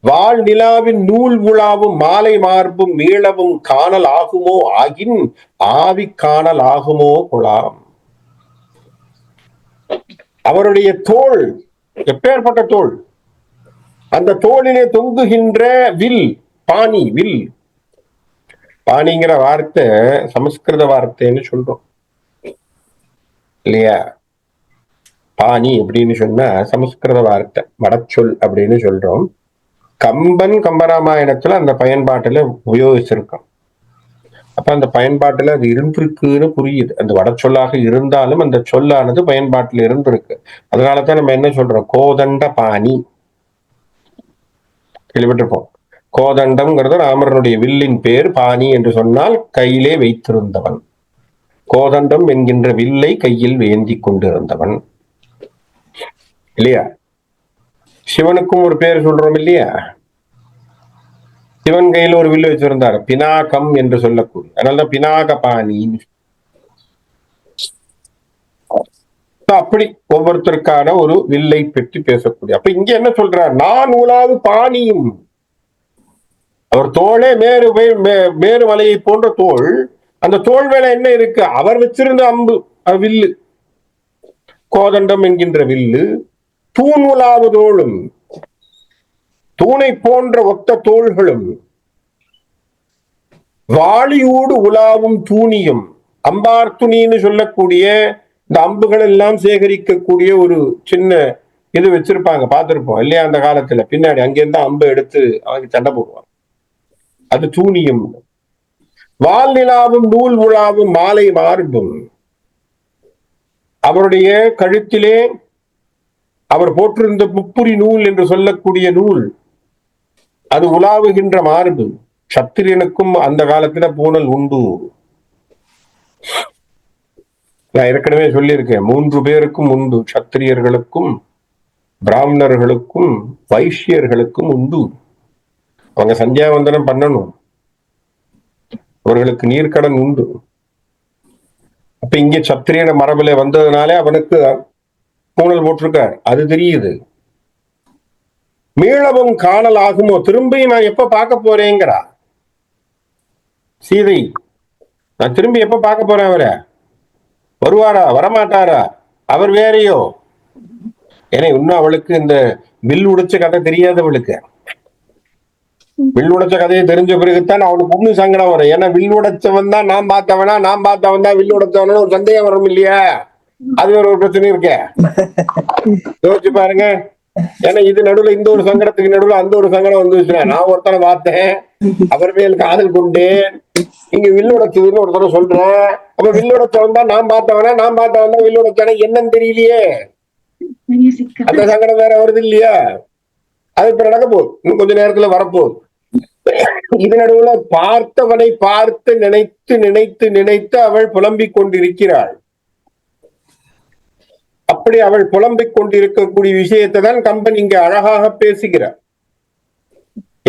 வாழ் நிலாவின் நூல் உலாவும் மாலை மார்பும் மீளவும் காணல் ஆகுமோ ஆகின் ஆவி காணல் ஆகுமோ குலாம். அவருடைய தோள் எப்பேற்பட்ட தோள்! அந்த தோளிலே தொங்குகின்ற வில், பாணி, வில். பாணிங்கிற வார்த்தை சமஸ்கிருத வார்த்தைன்னு சொல்றோம் இல்லையா? பாணி அப்படின்னு சொன்னா சமஸ்கிருத வார்த்தை, வடச்சொல் அப்படின்னு சொல்றோம். கம்பன் கம்பராமாயணத்துல அந்த பயன்பாட்டுல உபயோகிச்சிருக்கோம். அப்ப அந்த பயன்பாட்டுல அது இருந்திருக்குன்னு புரியுது. அந்த வடச்சொல்லாக இருந்தாலும் அந்த சொல்லானது பயன்பாட்டுல இருந்திருக்கு. அதனாலதான் நம்ம என்ன சொல்றோம்? கோதண்ட பாணி கேள்விப்பட்டிருப்போம். கோதண்டம்ங்கிறது ராமரனுடைய வில்லின் பேர். பாணி என்று சொன்னால் கையிலே வைத்திருந்தவன். கோதண்டம் என்கின்ற வில்லை கையில் வேந்தி கொண்டிருந்தவன் இல்லையா? சிவனுக்கும் ஒரு பேர் சொல்றோம் இல்லையா? சிவன் கையில் ஒரு வில்லு வச்சிருந்தார், பினாகம் என்று சொல்லக்கூடிய. அதனாலதான் பினாக பாணி. அப்படி ஒவ்வொருத்தருக்கான ஒரு வில்லை பற்றி பேசக்கூடிய. அப்ப இங்க என்ன சொல்றார்? நான் உலாவு பாணியும். அவர் தோளே மேரு மலையை போன்ற தோள். அந்த தோல் மேல என்ன இருக்கு? அவர் வச்சிருந்த அம்பு, வில்லு, கோதண்டம் என்கின்ற வில்லு. தூண் உலாவு தோளும், தூணை போன்ற ஒத்த தோள்களும், வாளியூடு உலாவும் தூணியும். அம்பார் துணின்னு சொல்லக்கூடிய இந்த அம்புகள் எல்லாம் சேகரிக்கக்கூடிய ஒரு சின்ன இது வச்சிருப்பாங்க, பார்த்திருப்போம் இல்லையா? அந்த காலத்துல பின்னாடி அங்கிருந்து அம்பு எடுத்து அவங்க சண்டை போடுவாங்க. அது தூணியும். வால் நிலாவும் நூல் உலாவும் மாலை மார்பும். அவருடைய கழுத்திலே அவர் போற்றிருந்த முப்புரி நூல் என்று சொல்லக்கூடிய நூல், அது உலாவுகின்ற மார்பு. சத்திரியனுக்கும் அந்த காலத்துல பூணல் உண்டு. நான் ஏற்கனவே சொல்லியிருக்கேன், 3 பேருக்கும் உண்டு. சத்திரியர்களுக்கும், பிராமணர்களுக்கும், வைஷ்யர்களுக்கும் உண்டு. அவங்க சந்தியாவந்தனம் பண்ணணும், அவர்களுக்கு நீர்க்கடன் உண்டு. அப்ப இங்கே சத்திரியன மரபுல வந்ததுனாலே அவனுக்கு பூணல் போட்டிருக்கார், அது தெரியுது. மீளவும் காணல் ஆகுமோ, திரும்பி நான் எப்ப பார்க்க போறேங்கிறா சீதை. நான் திரும்பி எப்ப பார்க்க போறேன்? அவரை வருவாரா வரமாட்டாரா? அவர் வேறையோ? ஏன்னா இன்னும் அவளுக்கு இந்த வில் உடைச்ச கதை தெரியாதவளுக்கு. வில் உடைச்ச கதையை தெரிஞ்ச பிறகுதான் அவனுக்கு ஒண்ணு சங்கடம் வரும். ஏன்னா வில் உடைச்சவன் தான் நான் பார்த்தவனா, நான் பார்த்தவன் தான் வில் உடைச்சவனா ஒரு சந்தேகம் வரும் இல்லையா? அது ஒரு பிரச்சனை இருக்க. யோசிச்சு பாருங்க. ஏன்னா இது நடுவுல இந்த ஒரு சங்கடத்துக்கு நடுவுல அந்த ஒரு சங்கடம் வந்துச்சுன்னா, நான் ஒருத்தனை பார்த்தேன், அவர் மேல் காதல் கொண்டேன், இங்க வில்லுடைச்சதுன்னு ஒருத்தர சொல்றேன். அப்ப வில்லுடைச்சவன் தான் நான் பார்த்தவனா, நான் பார்த்தவன் தான் வில்லுடைச்சானே என்னன்னு தெரியலையே. அந்த சங்கடம் வேற வருது இல்லையா? அது இப்ப நடக்க போகுது, இன்னும் கொஞ்ச நேரத்துல வரப்போகுது. இது நடுவுல பார்த்தவனை பார்த்து நினைத்து நினைத்து நினைத்து அவள் புலம்பிக் கொண்டிருக்கிறாள். அப்படி அவள் புலம்பிக் கொண்டிருக்கக்கூடிய விஷயத்தை தான் கம்பன் இங்க அழகாக பேசுகிறார்.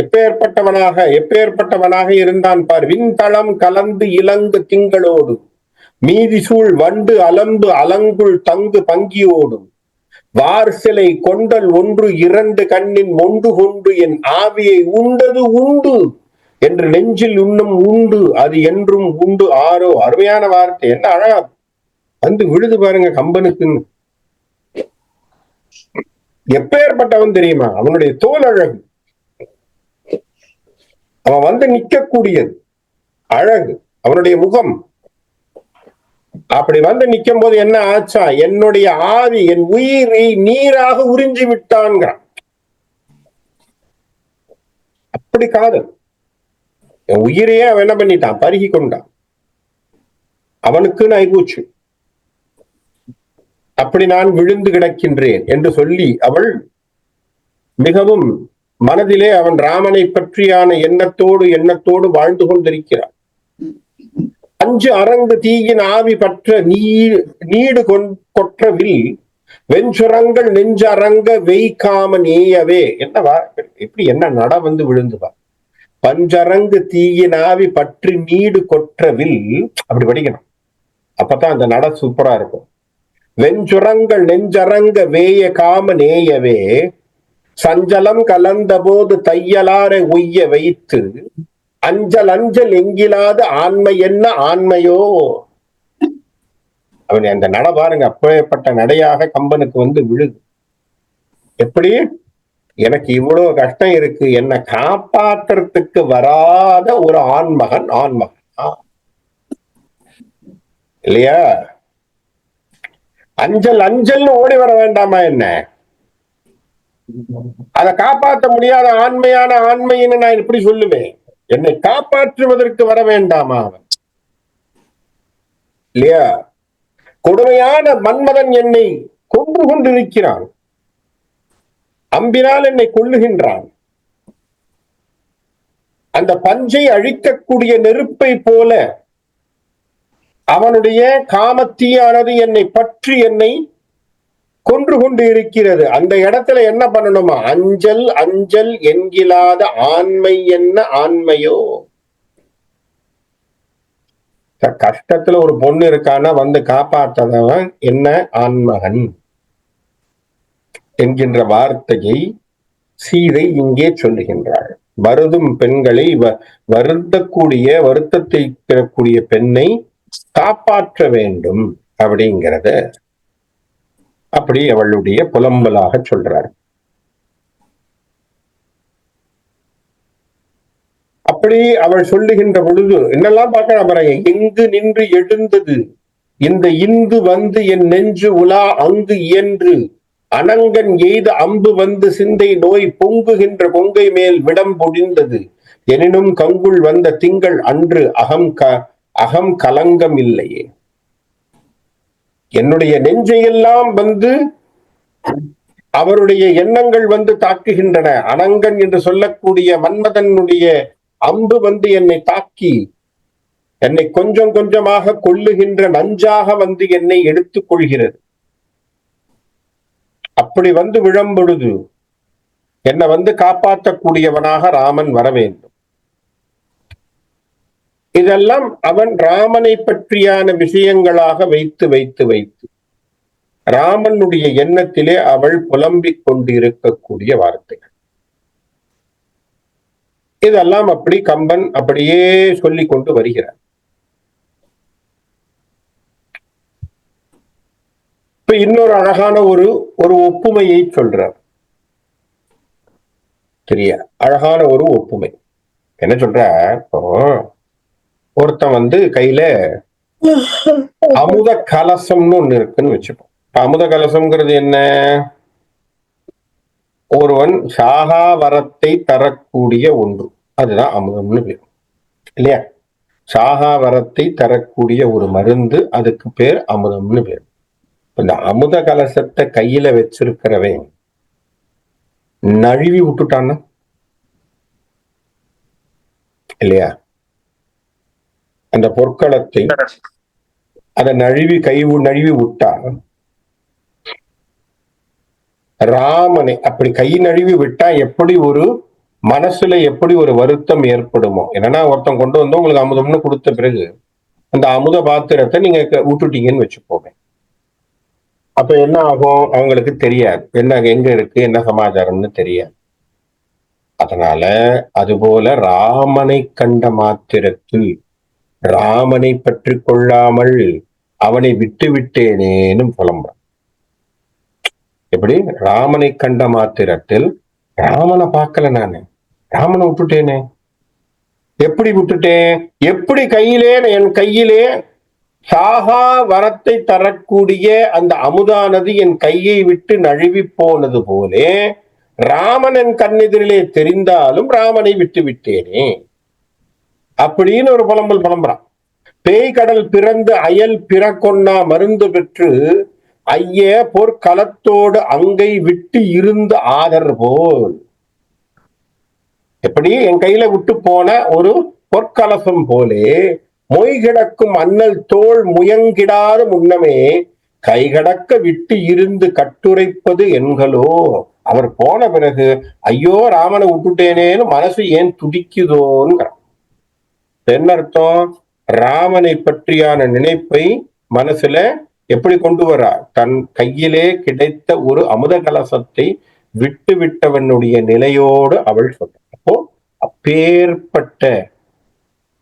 எப்பேற்பட்டவனாக இருந்தான் பார். விண்தளம் கலந்து இலங்கு திங்களோடு, மீதி சூழ் வண்டு அலம்பு அலங்குள் தங்கு பங்கியோடும், வார் சிலை கொண்டல் ஒன்று இரண்டு கண்ணின் மொண்டு கொண்டு என் ஆவியை உண்டது உண்டு என்று நெஞ்சில் உண்ணும் உண்டு அது என்றும் உண்டு ஆரோ. அருமையான வார்த்தை, என்ன அழகா விழுது பாருங்க கம்பனுக்குன்னு. எப்பேற்பட்டவன் தெரியுமா? அவனுடைய தோல் அழகு. அவன் வந்து நிக்கக்கூடியது அழகு, அவனுடைய முகம். அப்படி வந்து நிக்கும் போது என்ன ஆச்சா, என்னுடைய ஆவி, என் உயிரை நீராக உறிஞ்சி விட்டான்கிறான். அப்படி காதல். என் உயிரையே அவன் என்ன பண்ணிட்டான், பருகி கொண்டான். அவனுக்குன்னு ஆயிப்போச்சு. அப்படி நான் விழுந்து கிடக்கின்றேன் என்று சொல்லி அவள் மிகவும் மனதிலே அவன் ராமனை பற்றியான எண்ணத்தோடு வாழ்ந்து கொண்டிருக்கிறார். 5 அரங்கு தீயின் ஆவி பற்ற நீடு கொற்றவில் வெஞ்சுரங்கள் நெஞ்சரங்க வெய்காம நேயவே. என்னவா எப்படி என்ன நட வந்து விழுந்துவா. பஞ்சரங்கு தீயின் ஆவி பற்றி நீடு கொற்றவில், அப்படி படிக்கணும். அப்பதான் அந்த நட சூப்பரா இருக்கும். வெஞ்சுரங்கள் நெஞ்சரங்க வேய காம நேயவே சஞ்சலம் கலந்த போது தையலாரை உய்ய வைத்து அஞ்சல் அஞ்சல் எங்கிலாத ஆண்மை என்ன ஆண்மையோ. அவன் அந்த நட பாருங்க, அப்பேற்பட்ட நடையாக கம்பனுக்கு வந்து விழுது. எப்படி, எனக்கு இவ்வளவு கஷ்டம் இருக்கு, என்னை காப்பாற்றுறதுக்கு வராத ஒரு ஆண்மகன் இல்லையா? அஞ்சல் அஞ்சல்னு ஓடி வர வேண்டாமா என்ன? அதை காப்பாற்ற முடியாத ஆண்மைன்னு நான் எப்படி சொல்லுவேன்? என்னை காப்பாற்றுவதற்கு வர வேண்டாமா அவன்? இல்லையா? கொடுமையான மன்மதன் என்னை கொன்று கொண்டிருக்கிறான், அம்பினால் என்னை கொல்லுகின்றான். அந்த பஞ்சை அழிக்கக்கூடிய நெருப்பை போல அவனுடைய காமத்தீயானது என்னை பற்றி என்னை கொன்று கொண்டு இருக்கிறது. அந்த இடத்துல என்ன பண்ணணுமா? அஞ்சல் அஞ்சல் என்கிலாத ஆண்மை என்ன ஆண்மையோ. கஷ்டத்துல ஒரு பொண்ணு இருக்கானா வந்து காப்பாற்றதவன் என்ன ஆண்மகன் என்கின்ற வார்த்தையை சீதை இங்கே சொல்லுகின்றாள். வருதும் பெண்களை, வருத்தத்தை பெறக்கூடிய பெண்ணை காப்பாற்ற வேண்டும் அப்படிங்கிறத அப்படி அவளுடைய புலம்பலாக சொல்றார். அப்படி அவள் சொல்லுகின்ற பொழுது என்னெல்லாம் பார்க்கலாம் பாருங்க. எங்கு நின்று எழுந்தது இந்த இந்து வந்து என் நெஞ்சு உலா அங்கு இயன்று அனங்கன் எய்த அம்பு வந்து சிந்தை நோய் பொங்குகின்ற பொங்கை மேல் விடம் பொடிந்தது எனினும் கங்குள் வந்த திங்கள் அன்று அகம் கலங்கம் இல்லையே. என்னுடைய நெஞ்சையெல்லாம் வந்து அவருடைய எண்ணங்கள் வந்து தாக்குகின்றன. அனங்கன் என்று சொல்லக்கூடிய மன்மதனுடைய அம்பு வந்து என்னை தாக்கி என்னை கொஞ்சம் கொஞ்சமாக கொல்லுகின்ற நஞ்சாக வந்து என்னை எடுத்துக் கொள்கிறது. அப்படி வந்து விழம்பொழுது என்னை வந்து காப்பாற்றக்கூடியவனாக ராமன் வர வேண்டும். இதெல்லாம் அவன் ராமனை பற்றியான விஷயங்களாக வைத்து வைத்து வைத்து ராமனுடைய எண்ணத்திலே அவள் புலம்பிக் கொண்டிருக்கக்கூடிய வார்த்தைகள். இதெல்லாம் அப்படி கம்பன் அப்படியே சொல்லிக் கொண்டு வருகிறார். இப்ப இன்னொரு அழகான ஒரு ஒப்புமையை சொல்றார். சரியா? அழகான ஒரு ஒப்புமை என்ன சொல்ற, ஒருத்தன் வந்து கையில அமுத கலசம்னு ஒண்ணு இருக்குன்னு வச்சுப்போம். அமுத கலசம்ங்கிறது என்ன? ஒருவன் சாகாவரத்தை தரக்கூடிய ஒன்று, அதுதான் அமுதம்னு பேர் இல்லையா? சாகாவரத்தை தரக்கூடிய ஒரு மருந்து, அதுக்கு பேர் அமுதம்னு பேர். இந்த அமுத கலசத்தை கையில வச்சிருக்கிறவன் நழுவி விட்டுட்டான்னா இல்லையா? அந்த பொற்களத்தை அதை நழுவி விட்டா ராமனை அப்படி கை நழுவி விட்டா எப்படி ஒரு மனசுல எப்படி ஒரு வருத்தம் ஏற்படுமோ. என்னன்னா ஒருத்தன் கொண்டு வந்து உங்களுக்கு அமுதம்னு கொடுத்த பிறகு அந்த அமுத பாத்திரத்தை நீங்க விட்டுட்டீங்கன்னு வச்சுப்போங்க. அப்ப என்ன ஆகும்? அவங்களுக்கு தெரியாது என்ன எங்க இருக்கு, என்ன சமாச்சாரம்னு தெரியாது. அதனால அதுபோல ராமனை கண்ட மாத்திரத்தில் ராமனை பற்றி கொள்ளாமல் அவனை விட்டு விட்டேனேன்னு புலம்புறான். எப்படி? ராமனை கண்ட மாத்திரத்தில் ராமனை பார்க்கல, நானு ராமனை விட்டுட்டேனே. எப்படி விட்டுட்டேன்? எப்படி என் கையிலே சாகா வரத்தை தரக்கூடிய அந்த அமுதானது என் கையை விட்டு நழுவி போனது போலே ராமன் என் கண்ணெதிரிலே தெரிந்தாலும் ராமனை விட்டு விட்டேனே அப்படின்னு ஒரு புலம்புறான். பேய் கடல் பிறந்து அயல் பிறக்கொன்னா மருந்து பெற்று ஐய போர்க்களத்தோடு அங்கை விட்டு இருந்த ஆதர் போல், எப்படி என் கையில விட்டு போன ஒரு பொற்கலசம் போலே மொய்கிடக்கும் அண்ணல் தோல் முயங்கிடாத முன்னமே கைகடக்க விட்டு இருந்து கட்டுரைப்பது என்களோ. அவர் போன பிறகு ஐயோ ராமனை விட்டுட்டேனேன்னு மனசு ஏன் துடிக்குதோன்னு. என்ன அர்த்தம்? ராமனை பற்றியான நினைப்பை மனசுல எப்படி கொண்டு வரா? தன் கையிலே கிடைத்த ஒரு அமுத கலசத்தை விட்டு விட்டவனுடைய நிலையோடு அவள் சொல்ற. அப்போ அப்பேற்பட்ட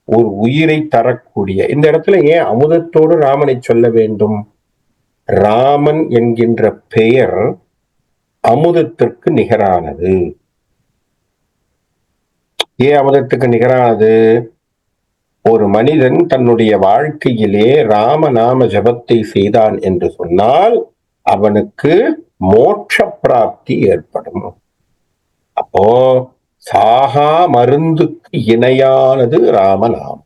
ஒரு உயிரை தரக்கூடிய இந்த இடத்துல ஏன் அமுதத்தோடு ராமனை சொல்ல வேண்டும்? ராமன் என்கின்ற பெயர் அமுதத்திற்கு நிகரானது. ஏன் அமுதத்துக்கு நிகரானது? ஒரு மனிதன் தன்னுடைய வாழ்க்கையிலே ராமநாம ஜபத்தை செய்தான் என்று சொன்னால் அவனுக்கு மோட்ச பிராப்தி ஏற்படும். அப்போ சாகா மருந்துக்கு இணையானது ராமநாமம்.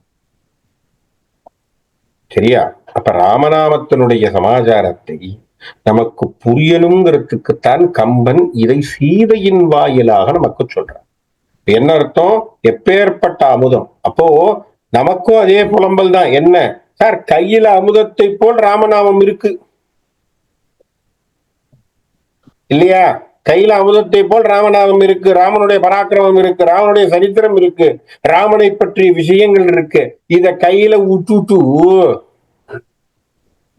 சரியா? அப்ப ராமநாமத்தினுடைய சமாச்சாரத்தை நமக்கு புரியணுங்கிறதுக்குத்தான் கம்பன் இதை சீதையின் வாயிலாக நமக்கு சொல்றான். என்ன அர்த்தம்? எப்பேற்பட்ட அமுதம். அப்போ நமக்கும் அதே புலம்பல் தான். என்ன சார், கையில அமுதத்தை போல் ராமநாமம் இருக்கு இல்லையா? கையில அமுதத்தை போல் ராமநாமம் இருக்கு, ராமனுடைய பராக்கிரமம் இருக்கு, ராமனுடைய சரித்திரம் இருக்கு, ராமனை பற்றிய விஷயங்கள் இருக்கு. இத கையில விட்டுட்டு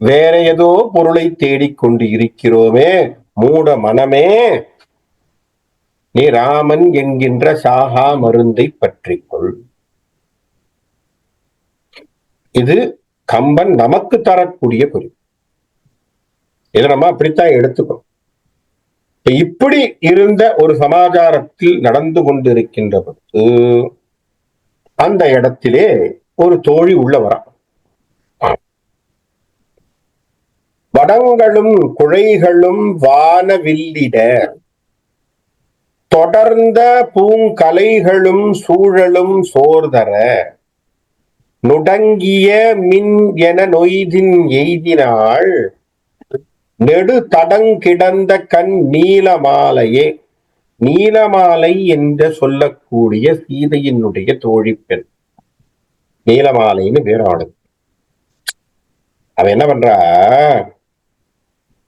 வேற ஏதோ பொருளை தேடிக்கொண்டு இருக்கிறோமே மூட மனமே, நீ ராமன் என்கின்ற சாகா மருந்தை பற்றிக்கொள். இது கம்பன் நமக்கு தரக்கூடிய குறிப்பு. இதை நம்ம அப்படித்தான் எடுத்துக்கணும். இப்படி இருந்த ஒரு சமாச்சாரத்தில் நடந்து கொண்டிருக்கின்ற பொழுது அந்த இடத்திலே ஒரு தோழி உள்ள வரா. வடங்களும் குழைகளும் வானவில்லிட தொடர்ந்த பூங்கலைகளும் சூழலும் சோர்தர நுடங்கிய மின் என நொய்தின் எய்தினாள் நெடு தடங்கிடந்த கண் நீலமாலையே. நீலமாலை என்று சொல்லக்கூடிய சீதையினுடைய தோழி பெண் நீலமாலைன்னு பேராடு. அவ என்ன பண்றா?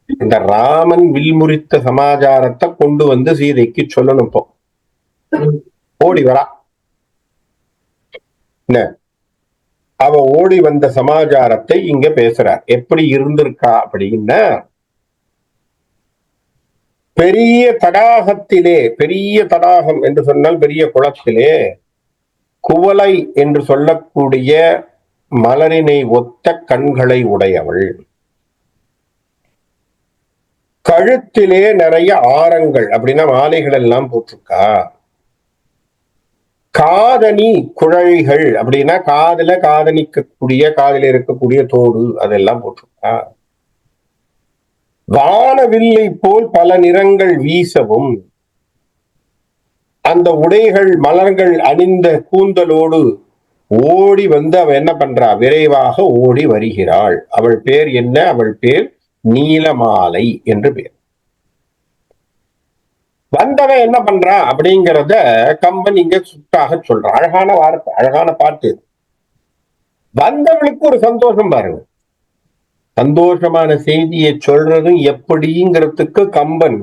இந்த ராமன் வில்முறித்த சமாச்சாரத்தை கொண்டு வந்து சீதைக்கு சொல்லணும். இப்போ ஓடி வரா. என்ன அவ ஓடி வந்த சமாச்சாரத்தை இங்க பேசுறார். எப்படி இருந்திருக்கா அப்படின்னா, பெரிய தடாகத்திலே, பெரிய தடாகம் என்று சொன்னால் பெரிய குளத்திலே குவளை என்று சொல்லக்கூடிய மலரினை ஒத்த கண்களை உடையவள், கழுத்திலே நிறைய ஆரங்கள் அப்படின்னா மாலைகள் எல்லாம் போட்டிருக்கா, காதணி குழலிகள் அப்படின்னா காதுல காதணிக்கக்கூடிய காதில இருக்கக்கூடிய தோடு அதெல்லாம் போட்டிருக்கா, வானவில்லை போல் பல நிறங்கள் வீசவும் அந்த உடைகள் மலர்கள் அணிந்த கூந்தலோடு ஓடி வந்து அவ என்ன பண்றா? விரைவாக ஓடி வருகிறாள். அவள் பேர் என்ன? அவள் பேர் நீலமாலை என்று பேர். வந்தவன் என்ன பண்றா அப்படிங்கிறத கம்பன் இங்க சுட்டாக சொல்றான். அழகான வார்த்தை, அழகான பாட்டு. வந்தவளுக்கு ஒரு சந்தோஷம் பாருங்க. சந்தோஷமான செய்தியை சொல்றதும் எப்படிங்கிறதுக்கு கம்பன்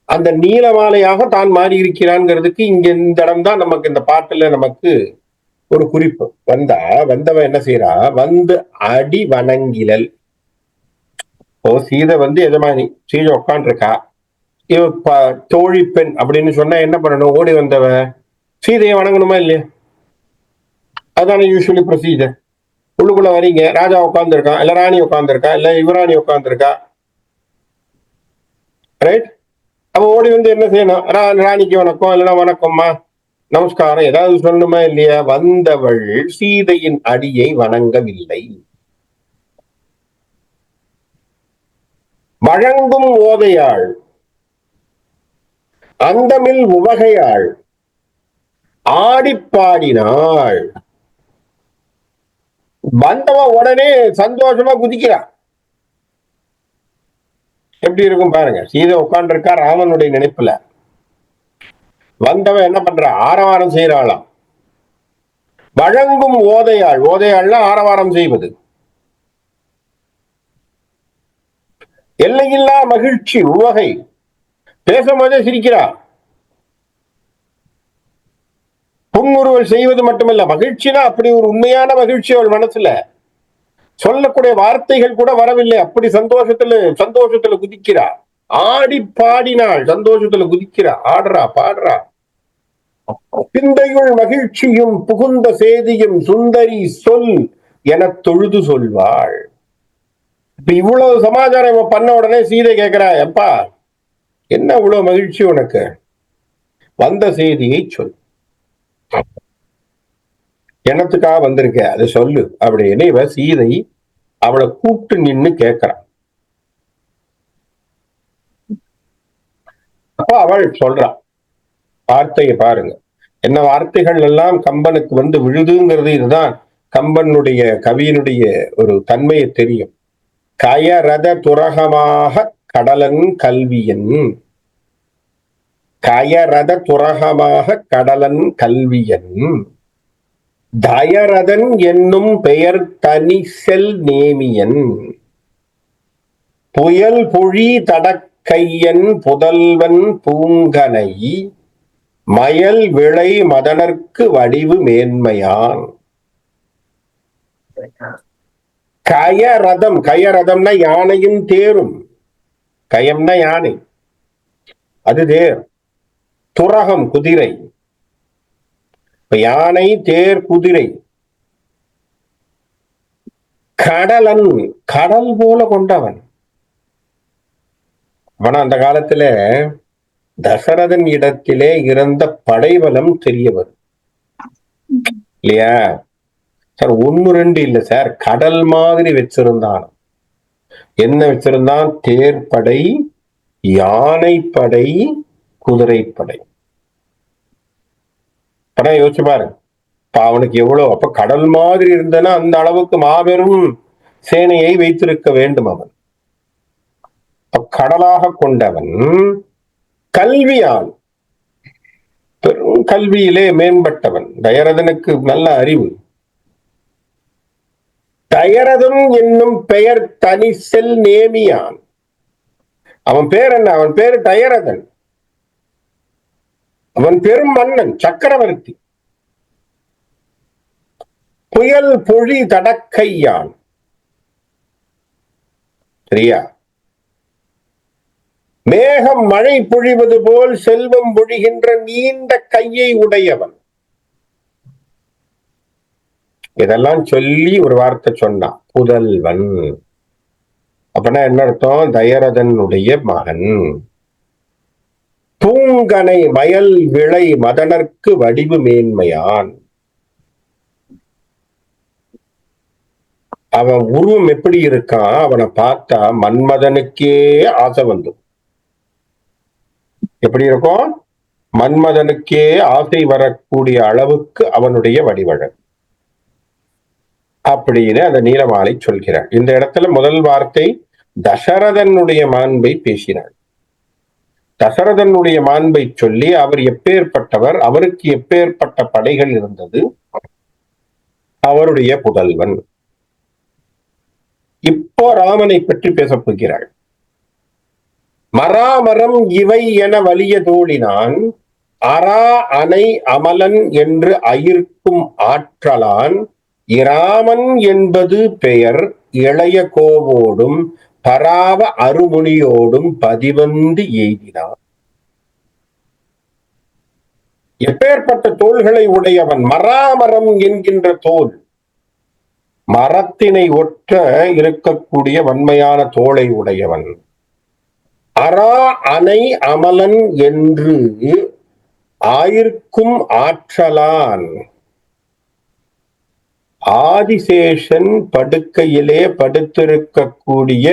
அந்த நீலமாலையாக தான் மாறி இருக்கிறான்ங்கிறதுக்கு இங்க இந்த இடம் தான் நமக்கு இந்த பாட்டுல நமக்கு ஒரு குறிப்பு. வந்தவன் என்ன செய்யறா? வந்து அடி வணங்கிலல். ஓ, சீதை வந்து எஜமானி, சீதை உட்காந்துருக்கா, இவ தோழி பெண் அப்படின்னு சொன்னா என்ன பண்ணணும்? ஓடி வந்தவ சீதையை வணங்கணுமா இல்லையா? அதான யூஸ்வலி ப்ரொசீஜர். உள்ளுக்குள்ள வரீங்க, ராஜா உட்காந்துருக்கான், இல்ல ராணி உட்காந்துருக்கா, இல்ல யுவராணி உட்காந்துருக்கா, ரைட்? அப்ப ஓடி வந்து என்ன செய்யணும்? ராணிக்கு வணக்கம், இல்லைன்னா வணக்கம்மா, நமஸ்காரம் ஏதாவது சொல்லணுமா இல்லையா? வந்தவள் சீதையின் அடியை வணங்கவில்லை. வழங்கும் ஓதையாள், அந்தமில் உவகையாள், ஆடிப்பாடினாள். வந்தவ உடனே சந்தோஷமா குதிக்கிறான். எப்படி இருக்கும் பாருங்க. சீதை உட்கார்ந்து இருக்கா ராமனுடைய நினைப்புல. வந்தவன் என்ன பண்ற? ஆரவாரம் செய்யறாளாம். வழங்கும் ஓதையாள், ஓதையாள்னா ஆரவாரம் செய்வது. எல்லையில்லா மகிழ்ச்சி உவகை, பேசும்போதே சிரிக்கிறா. புன்முறுவல் செய்வது மட்டுமல்ல, மகிழ்ச்சினா அப்படி ஒரு உண்மையான மகிழ்ச்சி அவள் மனசுல. சொல்லக்கூடிய வார்த்தைகள் கூட வரவில்லை, அப்படி சந்தோஷத்துல குதிக்கிறா. ஆடி பாடினாள், சந்தோஷத்துல குதிக்கிறா, ஆடுறா, பாடுறா. பிந்தையுள் மகிழ்ச்சியும் புகுந்த சேதியும் சுந்தரி சொல் என தொழுது சொல்வாள். இப்ப இவ்வளவு சமாச்சாரம் பண்ண உடனே சீதை கேட்கிறா, எப்பா என்ன இவ்வளவு மகிழ்ச்சி உனக்கு? வந்த செய்தியை சொல், என்னத்துக்காக வந்திருக்க அதை சொல்லு அப்படின்னு இவ சீதை அவளை கூப்பிட்டு நின்னு கேட்கிறான். அப்ப அவள் சொல்றான் வார்த்தையை பாருங்க. என்ன வார்த்தைகள் எல்லாம் கம்பனுக்கு வந்து விழுதுங்கிறது இதுதான் கம்பனுடைய கவியினுடைய ஒரு தன்மையை தெரியும். கயரத துரகமாக கடலன் கல்வியன், கயரத துரகமாக கடலன் கல்வியன், தயரதன் என்னும் பெயர் தனி செல் நேமியன், புயல் பொழி தடக்கையன் புதல்வன் பூங்கனை, மயல் விளை மதனர்க்கு வடிவு மேன்மையான். கயரதம், கயரதம்னா யானையும் தேரும். கயம்னா யானை, அது தேர். துரகம் குதிரை. யானை, தேர், குதிரை. கடலன், கடல் போல கொண்டவன். ஆனா அந்த காலத்துல தசரதன் இடத்திலே இருந்த படைபலம் தெரிய வரும் இல்லையா சார்? 1 2 இல்ல சார், கடல் மாதிரி வச்சிருந்தான். என்ன வச்சிருந்தான்? தேர்ப்படை, யானைப்படை, குதிரைப்படை. படம் யோசிச்சு பாருங்க. அவனுக்கு எவ்வளவு, அப்ப கடல் மாதிரி இருந்தனா அந்த அளவுக்கு மாபெரும் சேனையை வைத்திருக்க வேண்டும் அவன். கடலாக கொண்டவன், கல்வியான், பெரும் கல்வியிலே மேம்பட்டவன். தயரதனுக்கு நல்ல அறிவு. தயரதன் என்னும் பெயர் தனி செல் நேமியான். அவன் பேர் என்ன? அவன் பேரு தயரதன். அவன் பெரும் மன்னன், சக்கரவர்த்தி. புயல் பொழி தடக்கையான், சரியா? மேகம் மழை பொழிவது போல் செல்வம் பொழிகின்ற நீண்ட கையை உடையவன். இதெல்லாம் சொல்லி ஒரு வார்த்தை சொன்னான், புதல்வன். அப்படின்னா என்ன அர்த்தம்? தயரதனுடைய மகன். பூங்கனை மயல் விளை மதனர்க்கு வடிவு மேன்மையான். அவன் உருவம் எப்படி இருக்கான்? அவனை பார்த்தா மன்மதனுக்கே ஆசை வந்து. எப்படி இருக்கும்? மன்மதனுக்கே ஆசை வரக்கூடிய அளவுக்கு அவனுடைய வடிவழகு அப்படின்னு அந்த நீலமாலை சொல்கிறார். இந்த இடத்துல முதல் வார்த்தை தசரதனுடைய மாண்பை பேசினார். தசரதனுடைய மாண்பை சொல்லி அவர் எப்பேற்பட்டவர், அவருக்கு எப்பேற்பட்ட படைகள் இருந்தது, அவருடைய புதல்வன். இப்போ ராமனை பற்றி பேசப் போகிறாள். மராமரம் இவை என வலிய தோழினான், அரா அணை அமலன் என்று அயிர்க்கும் ஆற்றலான், இராமன் என்பது பெயர் இளைய கோவோடும் பராவ அருமுனியோடும் பதிவந்து எய்தினான். எப்பேற்பட்ட தோள்களை உடையவன்? மராமரம் என்கின்ற தோல், மரத்தினை ஒற்ற இருக்கக்கூடிய வன்மையான தோளை உடையவன். அரா அணை அமலன் என்று ஆயிர்க்கும் ஆற்றலான் ஆதிசேஷன் படுக்கையிலே படுத்திருக்கக்கூடிய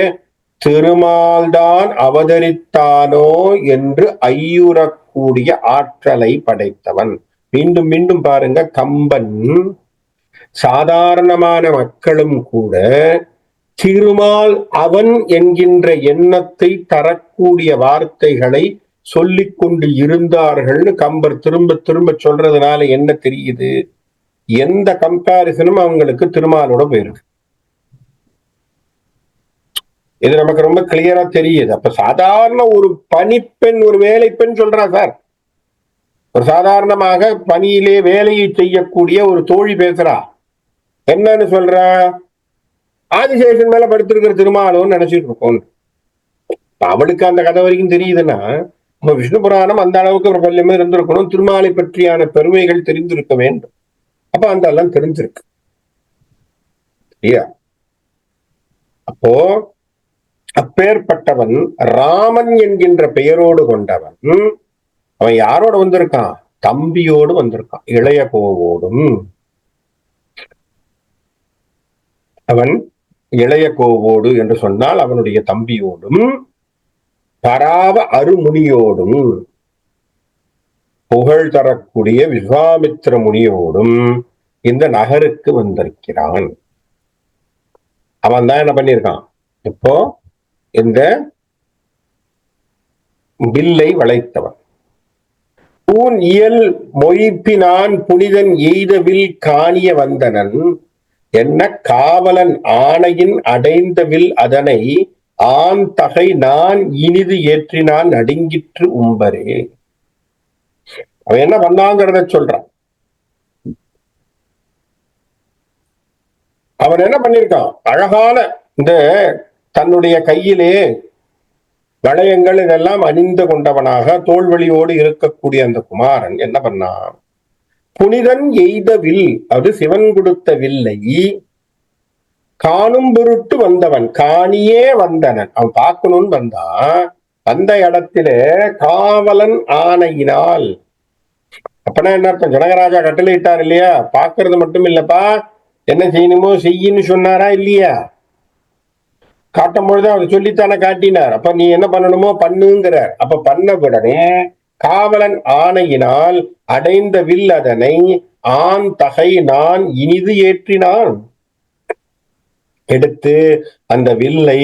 திருமால்தான் அவதரித்தானோ என்று ஐயுறக்கூடிய ஆற்றலை படைத்தவன். மீண்டும் மீண்டும் பாருங்க, கம்பன் சாதாரணமான மக்களும் கூட திருமால் அவன் என்கின்ற எண்ணத்தை தரக்கூடிய வார்த்தைகளை சொல்லிக் கொண்டு இருந்தார்கள்னு கம்பர் திரும்ப திரும்ப சொல்றதுனால என்ன தெரியுது? எந்த கம்பாரிசனும் அவங்களுக்கு திருமாலோட போயிருக்கு. இது நமக்கு ரொம்ப கிளியரா தெரியுது. அப்ப சாதாரண ஒரு பணிப்பெண், ஒரு வேலை பெண் சொல்றா சார், ஒரு சாதாரணமாக பணியிலே வேலையை செய்யக்கூடிய ஒரு தோழி பேசுறா, என்னன்னு சொல்றா? ஆதிசேஷன் மேல படுத்திருக்கிற திருமாலோன்னு நினைச்சிட்டு இருக்கோம். அவளுக்கு அந்த கதை வரைக்கும் தெரியுதுன்னா, இப்ப விஷ்ணு புராணம் அந்த அளவுக்கு பிரபல்யமே இருந்திருக்கணும், திருமாலை பற்றியான பெருமைகள் தெரிந்திருக்க வேண்டும். அப்ப அந்த எல்லாம் தெரிஞ்சிருக்கு. அப்போ அப்பேற்பட்டவன் ராமன் என்கின்ற பெயரோடு கொண்டவன். அவன் யாரோட வந்திருக்கான்? தம்பியோடு வந்திருக்கான், இளைய கோவோடும். அவன் இளைய கோவோடு என்று சொன்னால் அவனுடைய தம்பியோடும், பராவ அருமுனியோடும், புகழ் தரக்கூடிய விஸ்வாமித்திர முனியோடும் இந்த நகருக்கு வந்திருக்கிறான். அவன் தான் என்ன பண்ணியிருக்கான்? இப்போ இந்த வில்லை வளைத்தவன். பூன் இயல் மொய்ப்பினான் புனிதன் எய்தவில் காணிய வந்தனன் என்ன காவலன் ஆணையின் அடைந்த வில் அதனை ஆண் தகை நான் இனிது ஏற்றினான் நடுங்கிற்று உம்பரே. அவன் என்ன பண்ணாங்கிறத சொல்றான். அவன் என்ன பண்ணிருக்கான்? அழகான இந்த தன்னுடைய கையிலே வளையங்கள் இதெல்லாம் அணிந்து கொண்டவனாக தோல்வழியோடு இருக்கக்கூடிய அந்த குமாரன் என்ன பண்ணான்? புனிதன் எய்த வில், அது சிவன் கொடுத்த வில்லை காணும் பொருட்டு வந்தவன், காணியே வந்தனன். அவன் பார்க்கணும்னு வந்தான். அந்த இடத்துல காவலன் ஆணையினால், அப்பனா என்ன அர்த்தம்? ஜனகராஜா கட்டளையிட்டார் இல்லையா, பாக்குறது மட்டும் இல்லப்பா, என்ன செய்யணுமோ செய்யின்னு சொன்னாரா இல்லையா? காட்டும் பொழுது அவர் சொல்லித்தானே காட்டினார். அப்ப நீ என்ன பண்ணணுமோ பண்ணுங்கிறார். அப்ப பண்ண உடனே காவலன் ஆணையினால் அடைந்த வில் அதனை ஆண் தகை நான் இனிது ஏற்றினான். எடுத்து அந்த வில்லை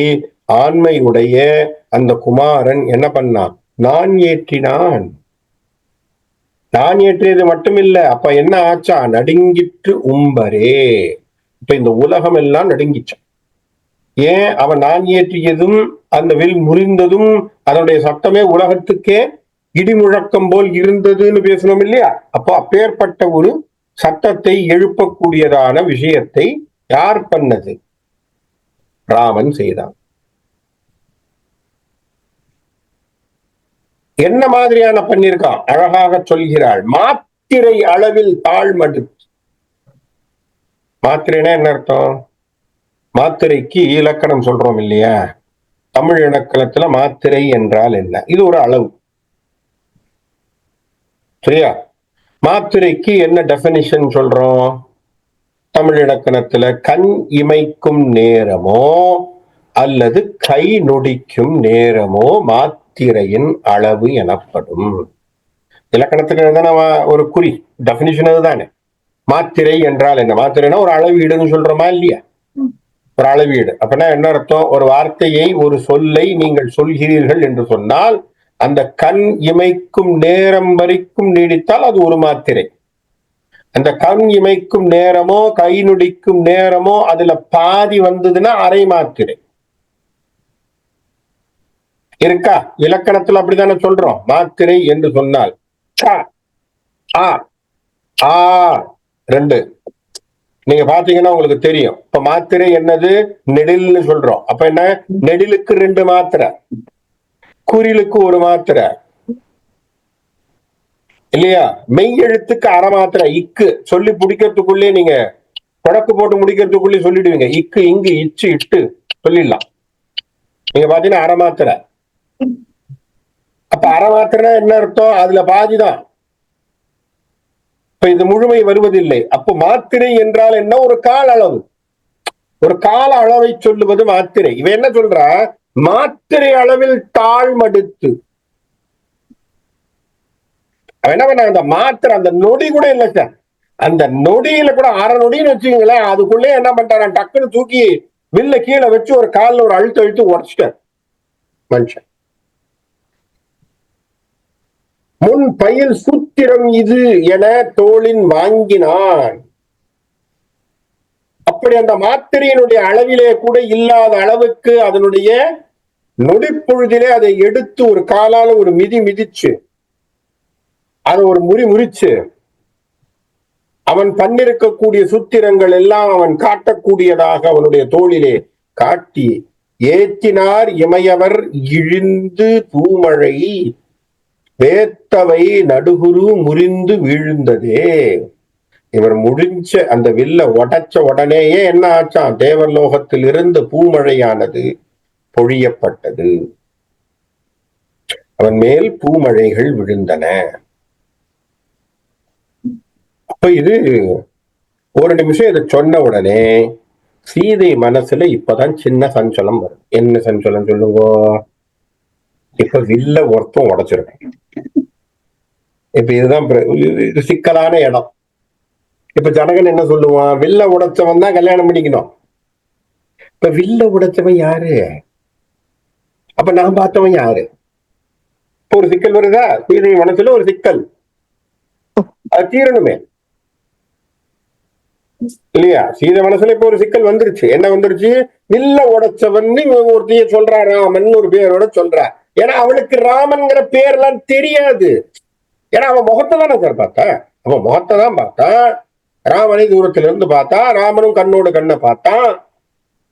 ஆண்மையுடைய அந்த குமாரன் என்ன பண்ணான்? நான் ஏற்றினான். நான் ஏற்றியது மட்டும் இல்ல, அப்ப என்ன ஆச்சா? நடுங்கிற்று உம்பரே. இப்ப இந்த உலகம் எல்லாம் நடுங்கிச்சான். ஏன்? அவன் நான் ஏற்றியதும் அந்த வில் முறிந்ததும் அதனுடைய சத்தமே உலகத்துக்கே இடி முழக்கம் போல் இருந்ததுன்னு பேசணும் இல்லையா? அப்போ அப்பேற்பட்ட ஒரு சத்தத்தை எழுப்பக்கூடியதான விஷயத்தை யார் பண்ணது? ராமன் செய்தான். என்ன மாதிரியான பண்ணிருக்கான்? அழகாக சொல்கிறாள். மாத்திரை அளவில் தாழ்மடு. மாத்திரைனா என்ன அர்த்தம்? மாத்திரைக்கு இலக்கணம் சொல்றோம் இல்லையா? தமிழ் இலக்கணத்துல மாத்திரை என்றால் என்ன? இது ஒரு அளவு, சரியா? மாத்திரைக்கு என்ன டெபினிஷன் சொல்றோம் தமிழ் இலக்கணத்துல? கண் இமைக்கும் நேரமோ அல்லது கை நொடிக்கும் நேரமோ மாத்திரையின் அளவு எனப்படும். இலக்கணத்துக்கு ஒரு குறி, டெபினிஷன் அதுதானே. மாத்திரை என்றால் என்ன? மாத்திரைனா ஒரு அளவீடுன்னு சொல்றோமா இல்லையா? ஒரு அளவீடு. அப்படின்னா என்ன அர்த்தம்? ஒரு வார்த்தையை, ஒரு சொல்லை நீங்கள் சொல்கிறீர்கள் என்று சொன்னால் அந்த கண் இமைக்கும் நேரம் வரைக்கும் நீடித்தால் அது ஒரு மாத்திரை. அந்த கண் இமைக்கும் நேரமோ கை நொடிக்கும் நேரமோ அதுல பாதி வந்ததுன்னா அரை மாத்திரை. இருக்கா? இலக்கணத்துல அப்படித்தானே சொல்றோம். மாத்திரை என்று சொன்னால் ரெண்டு நீங்க பாத்தீங்கன்னா உங்களுக்கு தெரியும். இப்ப மாத்திரை என்னது? நெடில்னு சொல்றோம். அப்ப என்ன? நெடிலுக்கு 2 மாத்திரை, குறிலுக்கு 1 மாத்திரை இல்லையா? மெய் எழுத்துக்கு அரை மாத்திரை. இக்கு சொல்லி பிடிக்கிறதுக்குள்ளே நீங்க கொடக்கு போட்டு முடிக்கிறதுக்குள்ளே சொல்லிடுவீங்க. இக்கு இங்கு இச்சு இட்டு சொல்லிடலாம். நீங்க பாத்தீங்கன்னா அரை மாத்திரை. அப்ப அரை மாத்திரைனா என்ன அர்த்தம்? அதுல பாதிதான். இப்ப இது முழுமை வருவதில்லை. அப்போ மாத்திரை என்றால் என்ன? ஒரு கால அளவு, ஒரு கால அளவை சொல்லுவது மாத்திரை. இவன் என்ன சொல்றா? மாத்திரை அளவில் தாழ்மடுத்து. அவன் என்ன பண்ண, அந்த மாத்திரை அந்த நொடி கூட இல்லை சார், அந்த நொடியில கூட அரை நொடின்னு வச்சுக்கீங்களேன், அதுக்குள்ளே என்ன பண்ணிட்டான், டக்குன்னு தூக்கி வில்ல கீழே வச்சு ஒரு காலில் ஒரு அழுத்து அழுத்து உடச்சிட்டார் மனுஷன். முன் பயில் சூத்திரம் இது என தோளின் வாங்கினான். அப்படி அந்த மாத்திரையினுடைய அளவிலே கூட இல்லாத அளவுக்கு அதனுடைய நொடிப்பொழுதிலே அதை எடுத்து ஒரு காலால ஒரு மிதி மிதிச்சு, அதை ஒரு முறிச்சு, அவன் பண்ணிருக்கக்கூடிய சூத்திரங்கள் எல்லாம் அவன் காட்டக்கூடியதாக அவனுடைய தோளிலே காட்டி ஏத்தினார் இமையவர் இழிந்து பூமழை வேத்தவை நடுகுரு முறிந்து வீழ்ந்ததே. இவர் முடிஞ்ச அந்த வில்ல உடைச்ச உடனேயே என்ன ஆச்சான்? தேவலோகத்தில் இருந்து பூமழையானது பொழியப்பட்டது. அவன் மேல் பூமழைகள் விழுந்தன. அப்ப இது ஒரு நிமிஷம் இதை சொன்ன உடனே சீதை மனசுல இப்பதான் சின்ன சஞ்சலம் வரும். என்ன சஞ்சலம் சொல்லுங்க? இப்ப வில்ல ஒருத்தம் உடைச்சிருக்கேன். இப்ப இதுதான் இது சிக்கலான இடம். இப்ப ஜனகன் என்ன சொல்லுவான்? வில்ல உடைச்சவன் தான் கல்யாணம் பண்ணிக்கணும். இப்ப வில்ல உடைச்சவன் யாரு? அப்ப நான் பார்த்தவன் யாரு? இப்ப ஒரு சிக்கல் வருதா? சீதை மனசுல ஒரு சிக்கல், அது தீரணுமே இல்லையா? சீதை மனசுல இப்ப ஒரு சிக்கல் வந்துருச்சு. என்ன வந்துருச்சு? வில்ல உடைச்சவன் ஒருத்தைய சொல்றா, ராமன் ஒரு பேரோட சொல்றா. ஏன்னா அவனுக்கு ராமன்கிற பேர்லாம் தெரியாது. ஏன்னா அவன் முகத்தை தானே சார் பார்த்தா, அவன் முகத்தை தான் பார்த்தான். ராமனை தூரத்துல இருந்து பார்த்தா, ராமனும் கண்ணோடு கண்ணை பார்த்தான்.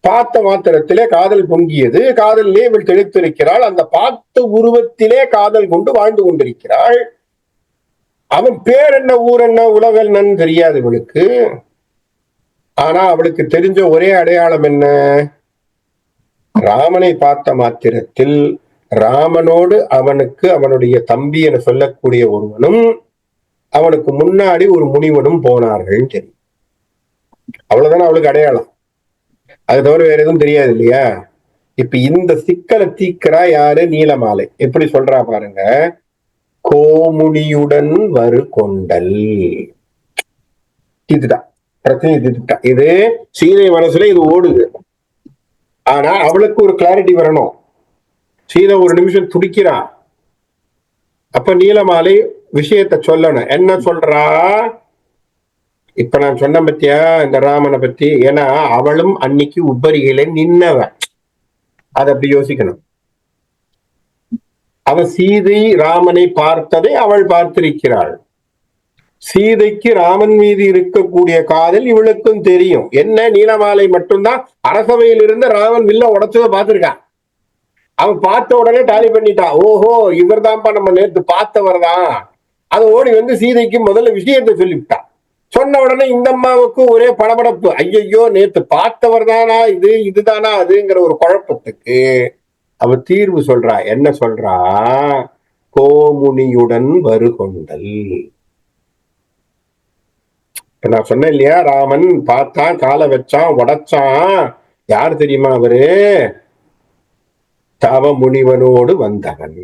பார்த்த மாத்திரத்திலே காதல் பொங்கியது. காதலிலே இவள் தெளித்திருக்கிறாள். அந்த பார்த்த உருவத்திலே காதல் கொண்டு வாழ்ந்து கொண்டிருக்கிறாள். அவன் பேர் என்ன, ஊர் என்ன, உலக என்னன்னு தெரியாது இவளுக்கு. ஆனா அவளுக்கு தெரிஞ்ச ஒரே அடையாளம் என்ன? ராமனை பார்த்த மாத்திரத்தில் ராமனோடு அவனுக்கு அவனுடைய தம்பி என சொல்லக்கூடிய ஒருவனும் அவனுக்கு முன்னாடி ஒரு முனிவனும் போனார்கள் தெரியும். அவ்வளவுதானே அவளுக்கு அடையாளம். அது தவிர வேற எதுவும் தெரியாது இல்லையா? இப்ப இந்த சிக்கலை தீக்கிறா யாரு? நீலமாலை. எப்படி சொல்றா பாருங்க. கோமுனியுடன் வரு கொண்டல். இதுதான் பிரச்சனை. இது சீதை மனசுல இது ஓடுது. ஆனா அவளுக்கு ஒரு கிளாரிட்டி வரணும். சீதை ஒரு நிமிஷம் துடிக்கிறா. அப்ப நீலமாலை விஷயத்த சொல்லணும். என்ன சொல்றா? இப்ப நான் சொன்ன பத்தியா இந்த ராமனை பத்தி? ஏன்னா அவளும் அன்னைக்கு உபரிகளை நின்னவன். அதை அப்படி யோசிக்கணும். அவ சீதை ராமனை பார்த்ததை அவள் பார்த்திருக்கிறாள். சீதைக்கு ராமன் மீது இருக்கக்கூடிய காதல் இவளுக்கும் தெரியும். என்ன, நீலமாலை மட்டும்தான் அரசவையில் இருந்து ராமன் வில்ல உடைச்சதை பார்த்திருக்கான். அவன் பார்த்த உடனே டாலி பண்ணிட்டான். ஓஹோ, இவர் தான்ப்பா நம்ம நேற்று பார்த்தவர் தான். அதை ஓடி வந்து சீதைக்கு முதல்ல விஷயத்தை சொல்லிவிட்டான். சொன்ன உடனே இந்த அம்மாவுக்கு ஒரே படபடப்பு. ஐயோ, நேற்று பார்த்தவர் தானா இது, இதுதானா அதுங்கிற ஒரு குழப்பத்துக்கு அவ தீர்வு சொல்றா. என்ன சொல்றா? கோமுனியுடன் வருகொண்டல். இப்ப நான் சொன்னேன் இல்லையா, ராமன் பார்த்தான், காலை வச்சான், உடைச்சான். யார் தெரியுமா அவரு? தவ முனிவனோடு வந்தவன்.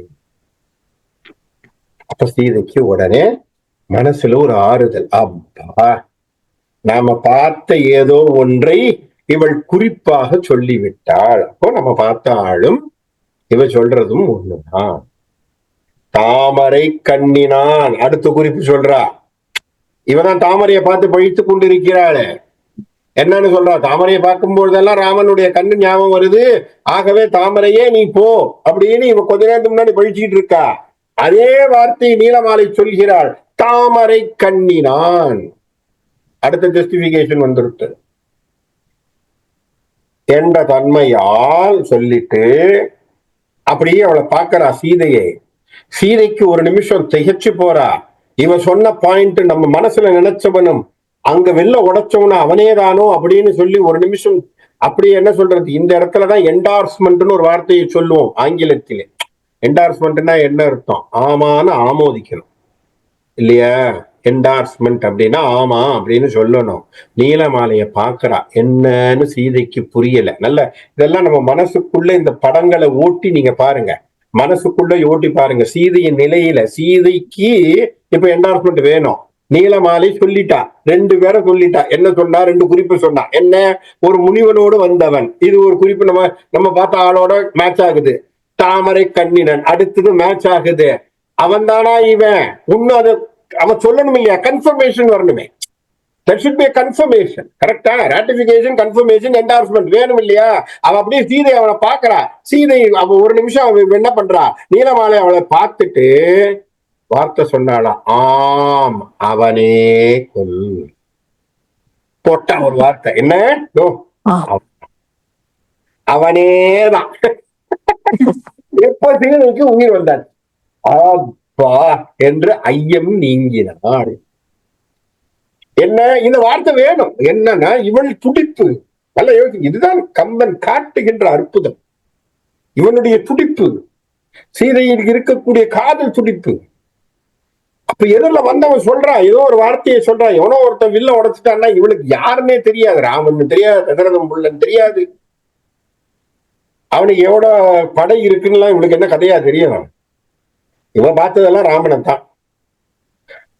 அப்ப சீதைக்கு உடனே மனசுல ஒரு ஆறுதல். அப்பா, நாம பார்த்த ஏதோ ஒன்றை இவள் குறிப்பாக சொல்லிவிட்டாள். அப்போ நம்ம பார்த்த ஆளும் இவ சொல்றதும் ஒண்ணுதான். தாமரை கண்ணினான். அடுத்த குறிப்பு சொல்றா. இவதான் தாமரையை பார்த்து பழித்து கொண்டிருக்கிறாள். என்னன்னு சொல்றா? தாமரையை பார்க்கும் பொழுதெல்லாம் ராமனுடைய கண்ணு ஞாபகம் வருது. ஆகவே தாமரையே நீ போ அப்படின்னு இவ கொஞ்ச நேரத்துக்கு முன்னாடி பழிச்சுக்கிட்டு இருக்கா. அதே வார்த்தை நீலமாலை சொல்கிறாள். தாமரை கண்ணினான். அடுத்த ஜஸ்டிபிகேஷன் வந்துருட்டு என்ற தன்மையால் சொல்லிட்டு அப்படியே அவளை பார்க்கறா சீதையை. சீதைக்கு ஒரு நிமிஷம் திகைச்சு போறா. இவ சொன்ன பாயிண்ட் நம்ம மனசுல நினைச்சவனும் அங்க வெளில உடைச்சவன அவனே தானோ அப்படின்னு சொல்லி ஒரு நிமிஷம் அப்படி என்ன சொல்றது, இந்த இடத்துலதான் என்டார்ஸ்மெண்ட்னு ஒரு வார்த்தையை சொல்லுவோம் ஆங்கிலத்திலே. என்டார்ஸ்மெண்ட்னா என்ன அர்த்தம்? ஆமான்னு ஆமோதிக்கணும் இல்லையா? என்டார்ஸ்மெண்ட் அப்படின்னா ஆமா அப்படின்னு சொல்லணும். நீலமாலைய பாக்குறா, என்னன்னு சீதைக்கு புரியல. நல்ல இதெல்லாம் நம்ம மனசுக்குள்ள இந்த படங்களை ஓட்டி நீங்க பாருங்க, மனசுக்குள்ள ஓட்டி பாருங்க. சீதையின் நிலையில சீதைக்கு இப்ப என்டார்ஸ்மெண்ட் வேணும். நீலமாலை சொல்லிட்டா, 2 பேரை சொல்லிட்டா. என்ன சொன்னா? 2 குறிப்பு சொன்னா. என்ன? ஒரு முனிவனோடு வந்தவன், இது ஒரு குறிப்பு. நம்ம பார்த்த ஆளோட மேட்ச் ஆகுது. தாமரை கண்ணினன் அடுத்தது மேட்ச் ஆகுது. அவன் தானா இவன்? இன்னும் அது அவன் சொல்லணும் இல்லையா? கன்ஃபர்மேஷன் வரணுமே. That should be a confirmation. கரெக்டா? ராட்டிபிகேஷன், கன்ஃபர்மேஷன், என்டார்ஸ்மெண்ட் வேணும் இல்லையா? அவ அப்படியே சீதை அவனை பாக்குறா. சீதை அவ ஒரு நிமிஷம் அவ என்ன பண்றா? நீலமாலை அவளை பார்த்துட்டு வார்த்தை சொன்னாளா, ஆம் அவனே கொல். போட்டா ஒரு வார்த்தை. என்ன? அவனேதான். எப்ப சீதைக்கு உயிர் வந்தார், அப்பா என்று ஐயம் நீங்கினாள். என்ன இந்த வார்த்தை வேணும்? என்னன்னா இவள் துடிப்பு. நல்ல யோசி, இதுதான் கம்பன் காட்டுகின்ற அற்புதம். இவனுடைய துடிப்பு, சீதையில் இருக்கக்கூடிய காதல் துடிப்பு. அப்ப எதிரில வந்தவன் சொல்றான், ஏதோ ஒரு வார்த்தையை சொல்றான். எவனோ ஒருத்தன் வில்ல உடைச்சிட்டான்னா இவளுக்கு யாருன்னே தெரியாது. ராமன் தெரியாது, தசரதம் புள்ளன் தெரியாது, அவனுக்கு எவ்வளோ படை இருக்குன்னு இவளுக்கு என்ன கதையா தெரியும்? இவன் பார்த்ததெல்லாம் ராமனை தான்.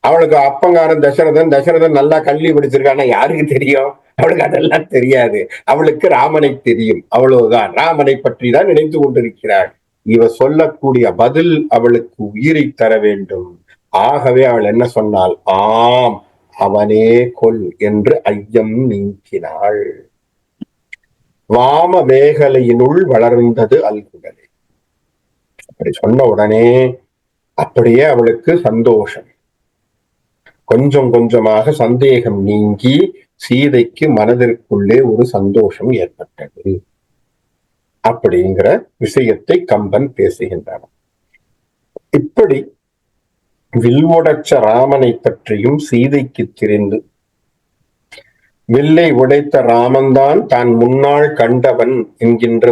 அவளுக்கு அப்பங்காரன் தசரதன், தசரதன் நல்லா கல்வி படிச்சிருக்கானா யாருக்கு தெரியும்? அவளுக்கு அதெல்லாம் தெரியாது. அவளுக்கு ராமனை தெரியும், அவ்வளவுதான். ராமனை பற்றி தான் நினைத்து கொண்டிருக்கிறாள். இவ சொல்லக்கூடிய பதில் அவளுக்கு உயிரை தர வேண்டும். ஆகவே அவள் என்ன சொன்னாள்? ஆம் அவனே கொல் என்று ஐயம் நீக்கினாள். வாம மேகலையினுள் வளர்ந்தது அல்குடலே. அப்படி சொன்ன உடனே அப்படியே அவளுக்கு சந்தோஷம். கொஞ்சம் கொஞ்சமாக சந்தேகம் நீங்கி சீதைக்கு மனதிற்குள்ளே ஒரு சந்தோஷம் ஏற்பட்டது. அப்படிங்கிற விஷயத்தை கம்பன் பேசுகின்றான். இப்படி வில்லுடைச்ச ராமனை பற்றியும் சீதைக்கு தெரிந்து, வில்லை உடைத்த ராமன்தான் தான் முன்னாள் கண்டவன் என்கின்ற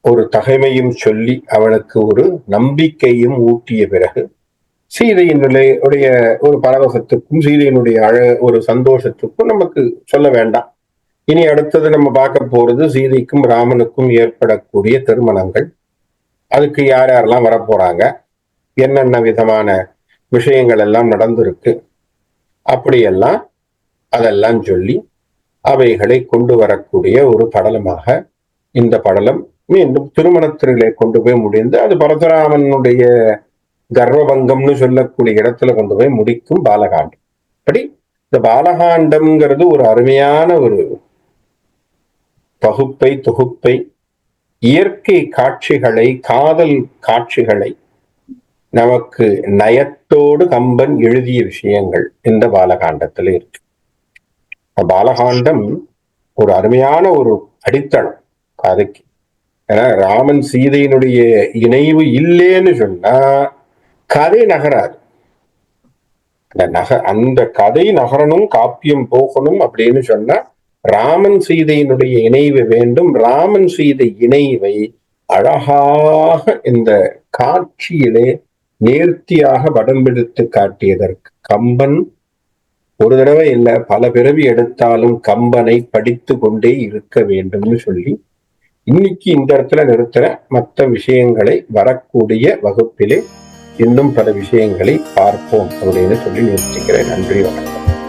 ஒரு தகைமையும் சொல்லி அவளுக்கு ஒரு நம்பிக்கையும் ஊட்டிய பிறகு சீதையினுடைய ஒரு பரவசத்துக்கும் சீதையினுடைய ஒரு சந்தோஷத்துக்கும் நமக்கு சொல்ல வேண்டாம். இனி அடுத்தது நம்ம பார்க்க போறது சீதைக்கும் ராமனுக்கும் ஏற்படக்கூடிய திருமணங்கள். அதுக்கு யார் யாரெல்லாம் வரப்போறாங்க, என்னென்ன விதமான விஷயங்கள் எல்லாம் நடந்திருக்கு, அப்படியெல்லாம் அதெல்லாம் சொல்லி அவைகளை கொண்டு வரக்கூடிய ஒரு படலமாக இந்த படலம் மீண்டும் திருமணத்திலே கொண்டு போய் முடிந்து அது பரசுராமனுடைய கர்வபங்கம்னு சொல்லக்கூடிய இடத்துல கொண்டு போய் முடிக்கும் பாலகாண்டம். அப்படி இந்த பாலகாண்டம்ங்கிறது ஒரு அருமையான ஒரு பகுப்பை தொகுப்பை, இயற்கை காட்சிகளை, காதல் காட்சிகளை நமக்கு நயத்தோடு கம்பன் எழுதிய விஷயங்கள் இந்த பாலகாண்டத்துல இருக்கு. பாலகாண்டம் ஒரு அருமையான ஒரு அடித்தளம் அதுக்கு. ஏன்னா ராமன் சீதையினுடைய இணைவு இல்லேன்னு சொன்னா கதை நகராது. அந்த கதை நகரணும், காப்பியம் போகணும் அப்படின்னு சொன்னா ராமன் சீதையினுடைய இணைவு வேண்டும். ராமன் சீதை இணைவை அழகாக இந்த காட்சியிலே நேர்த்தியாக படம்பிடித்து காட்டியதற்கு கம்பன் ஒரு தடவை இல்லை பல பிறவி எடுத்தாலும் கம்பனை படித்து கொண்டே இருக்க வேண்டும்னு சொல்லி இன்னைக்கு இந்த இடத்துல நிறுத்துற. மற்ற விஷயங்களை வரக்கூடிய வகுப்பிலே இன்னும் பல விஷயங்களை பார்ப்போம் அப்படின்னு சொல்லி நிறுத்திக்கிறேன். நன்றி, வணக்கம்.